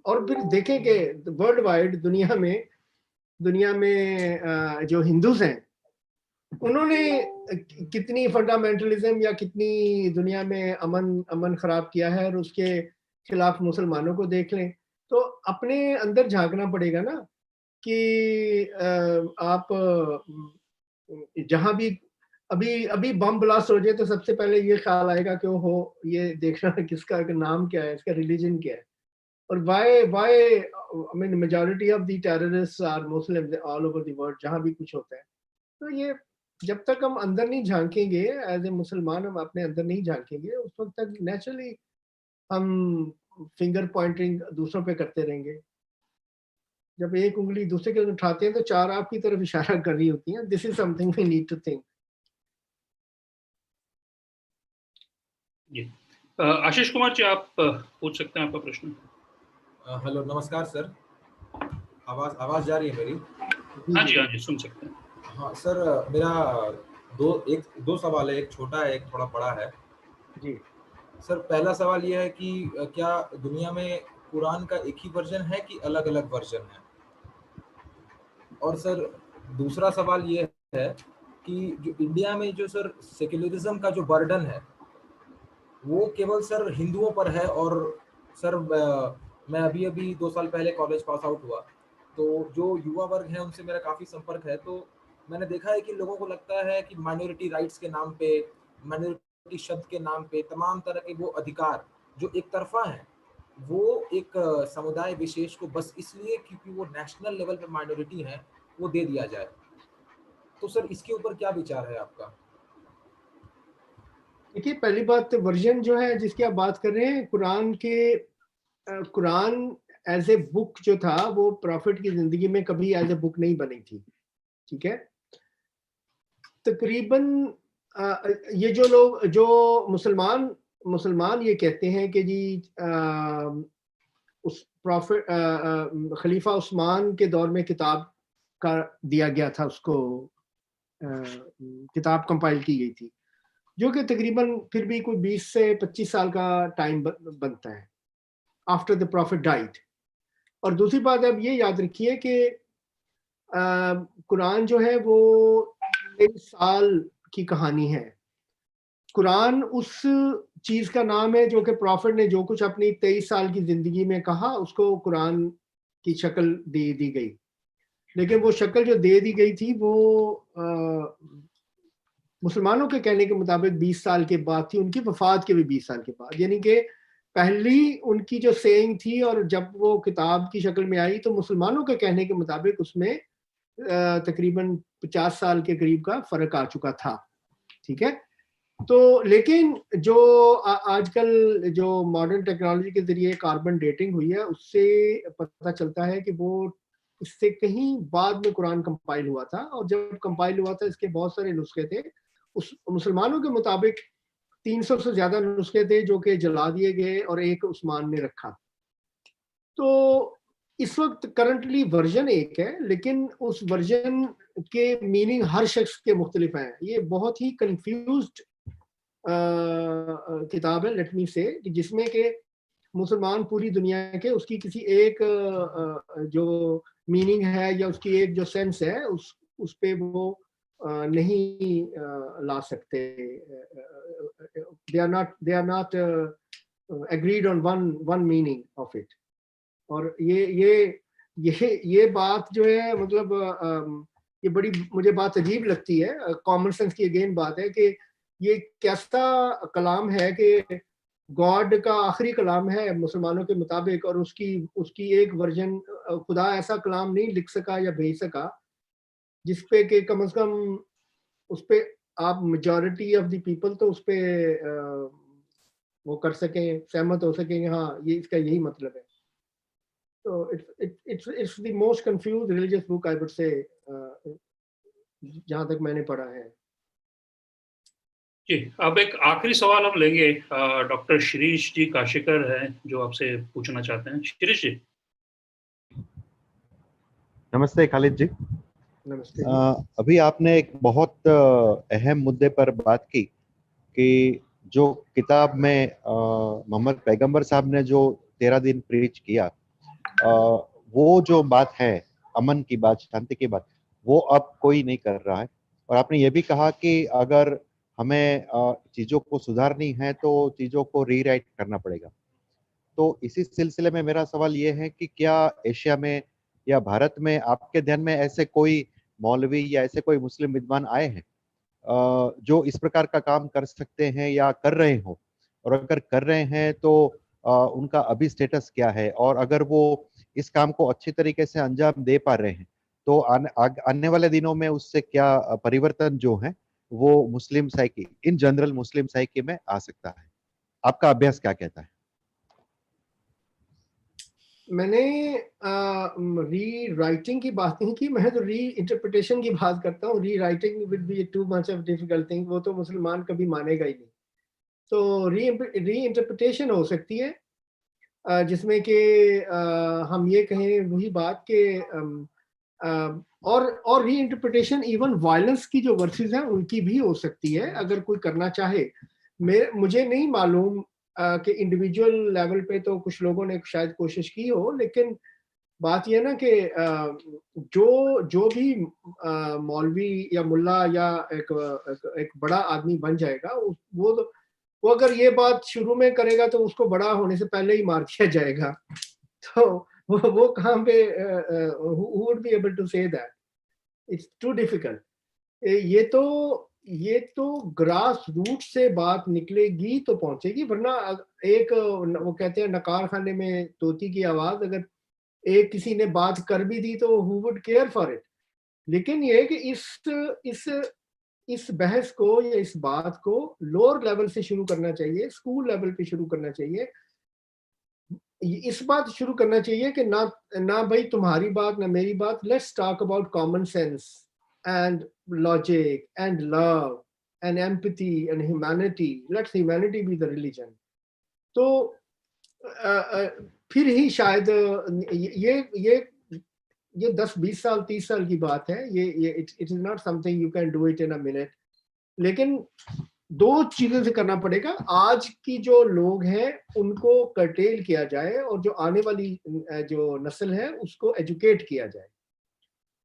और फिर देखें कि वर्ल्ड वाइड दुनिया में जो हिंदूज हैं उन्होंने कितनी फंडामेंटलिज्म या कितनी दुनिया में अमन खराब किया है और उसके खिलाफ मुसलमानों को देख लें तो अपने अंदर झांकना पड़ेगा ना कि आप जहां भी अभी बम ब्लास्ट हो जाए तो सबसे पहले ये ख्याल आएगा कि हो ये देखना किसका नाम क्या है, इसका रिलीजन क्या है और why majority of the terrorists are Muslims all over the world जहां भी कुछ होता है। तो ये जब तक हम अंदर नहीं झांकेंगे एज ए मुसलमान, हम अपने अंदर नहीं झांकेंगे उस वक्त तक नेचुरली हम फिंगर पॉइंटिंग दूसरों पे करते रहेंगे। जब एक उंगली दूसरे के उठाते हैं तो चार आपकी तरफ इशारा कर रही होती हैं। This is something we need to think. Ashish Kumar ji, आप पूछ सकते हैं आपका प्रश्न। हेलो, नमस्कार सर। आवाज जा रही है मेरी? हाँ जी, सुन सकते हैं। हाँ सर, मेरा दो सवाल है, एक छोटा है एक थोड़ा बड़ा है जी। सर, पहला सवाल ये है कि क्या दुनिया में कुरान का एक ही वर्जन है कि अलग अलग वर्जन है? और सर दूसरा सवाल ये है कि जो इंडिया में जो सर सेक्युलरिज्म का जो बर्डन है वो केवल सर हिंदुओं पर है। और सर मैं अभी 2 साल पहले कॉलेज पास आउट हुआ तो जो युवा वर्ग है उनसे मेरा काफ़ी संपर्क है। तो मैंने देखा है कि लोगों को लगता है कि माइनॉरिटी राइट्स के नाम पे, माइनॉरिटी शब्द के नाम पे तमाम तरह के वो अधिकार जो एक तरफा हैं वो एक समुदाय विशेष को बस इसलिए क्योंकि वो नेशनल लेवल पे माइनॉरिटी है वो दे दिया जाए। तो सर इसके ऊपर क्या विचार है आपका? देखिए, पहली बात वर्जन जो है जिसकी आप बात कर रहे हैं, कुरान के कुरान एज ए बुक जो था वो प्रॉफिट की जिंदगी में कभी एज ए बुक नहीं बनी थी, ठीक है। तकरीबन ये जो लोग जो मुसलमान ये कहते हैं कि जी उस प्रॉफिट खलीफा उस्मान के दौर में किताब का दिया गया था, उसको किताब कंपाइल की गई थी, जो कि तकरीबन फिर भी कोई 20 से 25 साल का टाइम बनता है आफ्टर द प्रॉफिट डाइड। और दूसरी बात अब ये याद रखिए कि कुरान जो है वो 23 साल की कहानी है। कुरान उस चीज का नाम है जो कि प्रॉफिट ने जो कुछ अपनी 23 साल की जिंदगी में कहा उसको कुरान की शक्ल दे दी गई, लेकिन वो शक्ल जो दे दी गई थी वो मुसलमानों के कहने के मुताबिक 20 साल के बाद थी, उनकी वफात के भी 20 साल के बाद। यानी कि पहली उनकी जो सेइंग थी और जब वो किताब की शक्ल में आई तो मुसलमानों के कहने के मुताबिक उसमें तकरीबन 50 साल के करीब का फर्क आ चुका था, ठीक है। तो लेकिन जो आजकल जो मॉडर्न टेक्नोलॉजी के जरिए कार्बन डेटिंग हुई है उससे पता चलता है कि वो इससे कहीं बाद में कुरान कंपाइल हुआ था, और जब कंपाइल हुआ था इसके बहुत सारे नुस्खे थे। उस मुसलमानों के मुताबिक 300 से ज्यादा नुस्खे थे जो कि जला दिए गए और एक उस्मान ने रखा। तो इस वक्त करंटली वर्जन एक है, लेकिन उस वर्जन के मीनिंग हर शख्स के मुख्तलिफ हैं। ये बहुत ही कंफ्यूज्ड किताब है, लेट मी से, जिसमें के मुसलमान पूरी दुनिया के उसकी किसी एक जो मीनिंग है या उसकी एक जो सेंस है उस पे वो नहीं ला सकते। They are not agreed on one meaning of it. और ये बात जो है मतलब ये बड़ी मुझे बात अजीब लगती है। कॉमन सेंस की अगेन बात है कि ये कैसा कलाम है कि गॉड का आखिरी कलाम है मुसलमानों के मुताबिक, और उसकी एक वर्जन खुदा ऐसा कलाम नहीं लिख सका या भेज सका जिसपे कि कम से कम उस पे आप मेजॉरिटी ऑफ द पीपल तो उस पे वो कर सकें, सहमत हो सकें, हाँ ये इसका यही मतलब है। तो it's the most confused religious book I would say, जहाँ तक मैंने पढ़ा है। जी, अब एक आखिरी सवाल हम लेंगे। डॉक्टर शिरीष जी काशिकर हैं जो आपसे पूछना चाहते हैं। शिरीष जी। नमस्ते खालिद जी। नमस्ते। अभी आपने एक बहुत अहम मुद्दे पर बात की कि जो किताब में मोहम्मद पैगंबर साहब ने जो 13 दिन प्रीच किया, वो जो बात है अमन की बात, शांति की बात, वो अब कोई नहीं कर रहा है। और आपने ये भी कहा कि अगर हमें चीज़ों को सुधारनी है तो चीज़ों को रीराइट करना पड़ेगा। तो इसी सिलसिले में मेरा सवाल ये है कि क्या एशिया में या भारत में आपके ध्यान में ऐसे कोई मौलवी या ऐसे कोई मुस्लिम विद्वान आए हैं जो इस प्रकार का काम कर सकते हैं या कर रहे हो, और अगर कर रहे हैं तो उनका अभी स्टेटस क्या है, और अगर वो इस काम को अच्छी तरीके से अंजाम दे पा रहे हैं तो आने वाले दिनों में उससे क्या परिवर्तन जो है वो Muslim psyche, in general Muslim psyche में आ सकता है? आपका अभ्यास क्या कहता है? मैंने री राइटिंग की बात नहीं की, मैं तो री इंटरप्रिटेशन की बात करता हूँ। री writing will be too much of difficult thing, वो तो मुसलमान कभी मानेगा ही नहीं। तो री इंटरप्रिटेशन हो सकती है जिसमें कि हम ये कहें वही बात के और री इंटरप्रिटेशन इवन वायलेंस की जो वर्सेस हैं उनकी भी हो सकती है अगर कोई करना चाहे। मुझे नहीं मालूम कि इंडिविजुअल लेवल पे तो कुछ लोगों ने शायद कोशिश की हो, लेकिन बात यह ना कि जो भी मौलवी या मुल्ला या एक बड़ा आदमी बन जाएगा वो अगर ये बात शुरू में करेगा तो उसको बड़ा होने से पहले ही मार दिया जाएगा। तो वो कहाँ पे who would be able to say that? It's too difficult। ये तो ये तो ग्रास रूट से बात निकलेगी तो पहुंचेगी, वरना एक वो कहते हैं नकार खाने में तोती की आवाज, अगर एक किसी ने बात कर भी दी तो who would care for it. लेकिन ये है कि इस बहस को या इस बात को लोअर लेवल से शुरू करना चाहिए, स्कूल लेवल पे शुरू करना चाहिए। इस बात शुरू करना चाहिए कि ना भाई तुम्हारी बात ना मेरी बात, let's talk about common sense and logic and love and empathy and humanity, let's humanity be the religion. तो फिर ही शायद ये 10-20 साल 30 साल की बात है, ये it is not something you can do it in a minute. लेकिन दो चीजें से करना पड़ेगा, आज की जो लोग हैं उनको कर्टेल किया जाए और जो आने वाली जो नस्ल है उसको एजुकेट किया जाए।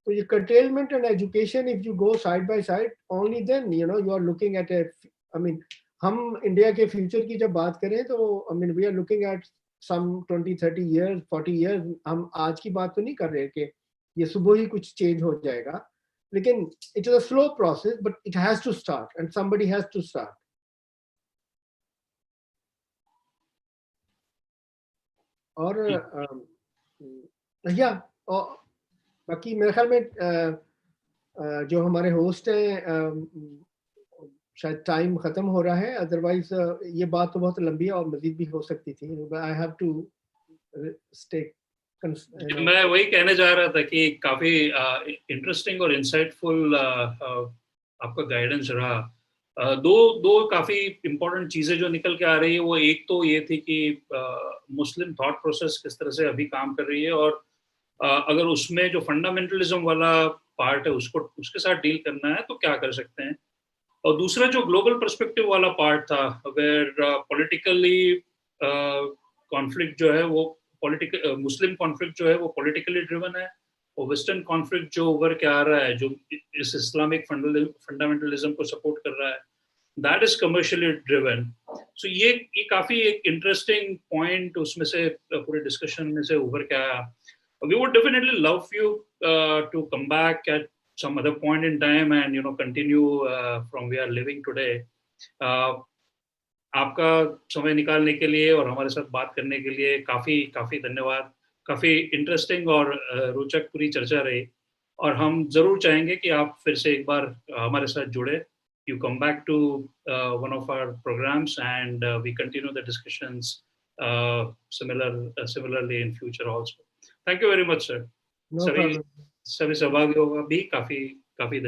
तो ये curtailment and education if you go side by side, only then you know you are looking at I mean हम इंडिया के फ्यूचर की जब बात करें तो I mean we are looking at some 20-30 years 40 years. हम आज की बात तो नहीं कर रहे कि ये सुबह ही कुछ चेंज हो जाएगा, लेकिन it is a slow process, but it has to start and somebody has to start. और या बाकी मेरे ख्याल में जो हमारे होस्ट हैं शायद टाइम खत्म हो रहा है, अदरवाइज ये बात तो बहुत लंबी है और मजीद भी हो सकती थी। I have to stay. मैं वही कहने जा रहा था कि काफी इंटरेस्टिंग और इंसाइटफुल आपका गाइडेंस रहा। दो काफी इम्पोर्टेंट चीजें जो निकल के आ रही है, वो एक तो ये थी कि मुस्लिम थॉट प्रोसेस किस तरह से अभी काम कर रही है, और अगर उसमें जो फंडामेंटलिज्म वाला पार्ट है उसको उसके साथ डील करना है तो क्या कर सकते हैं। और दूसरा जो ग्लोबल पर्सपेक्टिव वाला पार्ट था, वेयर पॉलिटिकली कॉन्फ्लिक्ट जो है वो पॉलिटिकल मुस्लिम कॉन्फ्लिक्ट जो है वो पॉलिटिकली ड्रिवन है, और वेस्टर्न कॉन्फ्लिक्ट जो उभर के आ रहा है जो इस इस्लामिक फंडामेंटलिज्म को सपोर्ट कर रहा है, दैट इज कमर्शियली ड्रिवन। सो ये काफी एक इंटरेस्टिंग पॉइंट उसमें से पूरे डिस्कशन में से उभर के आया। We would definitely love you to come back at some other point in time and continue from where we are living today. आपका समय निकालने के लिए और हमारे साथ बात करने के लिए काफी धन्यवाद। काफी इंटरेस्टिंग और रोचक पूरी चर्चा रही, और हम जरूर चाहेंगे कि आप फिर से एक बार हमारे साथ जुड़े। You come back to one of our programs and we continue the discussions similarly in future also. Thank you very much, sir. No problem. सभी सहभागियों का भी काफी धन्यवाद।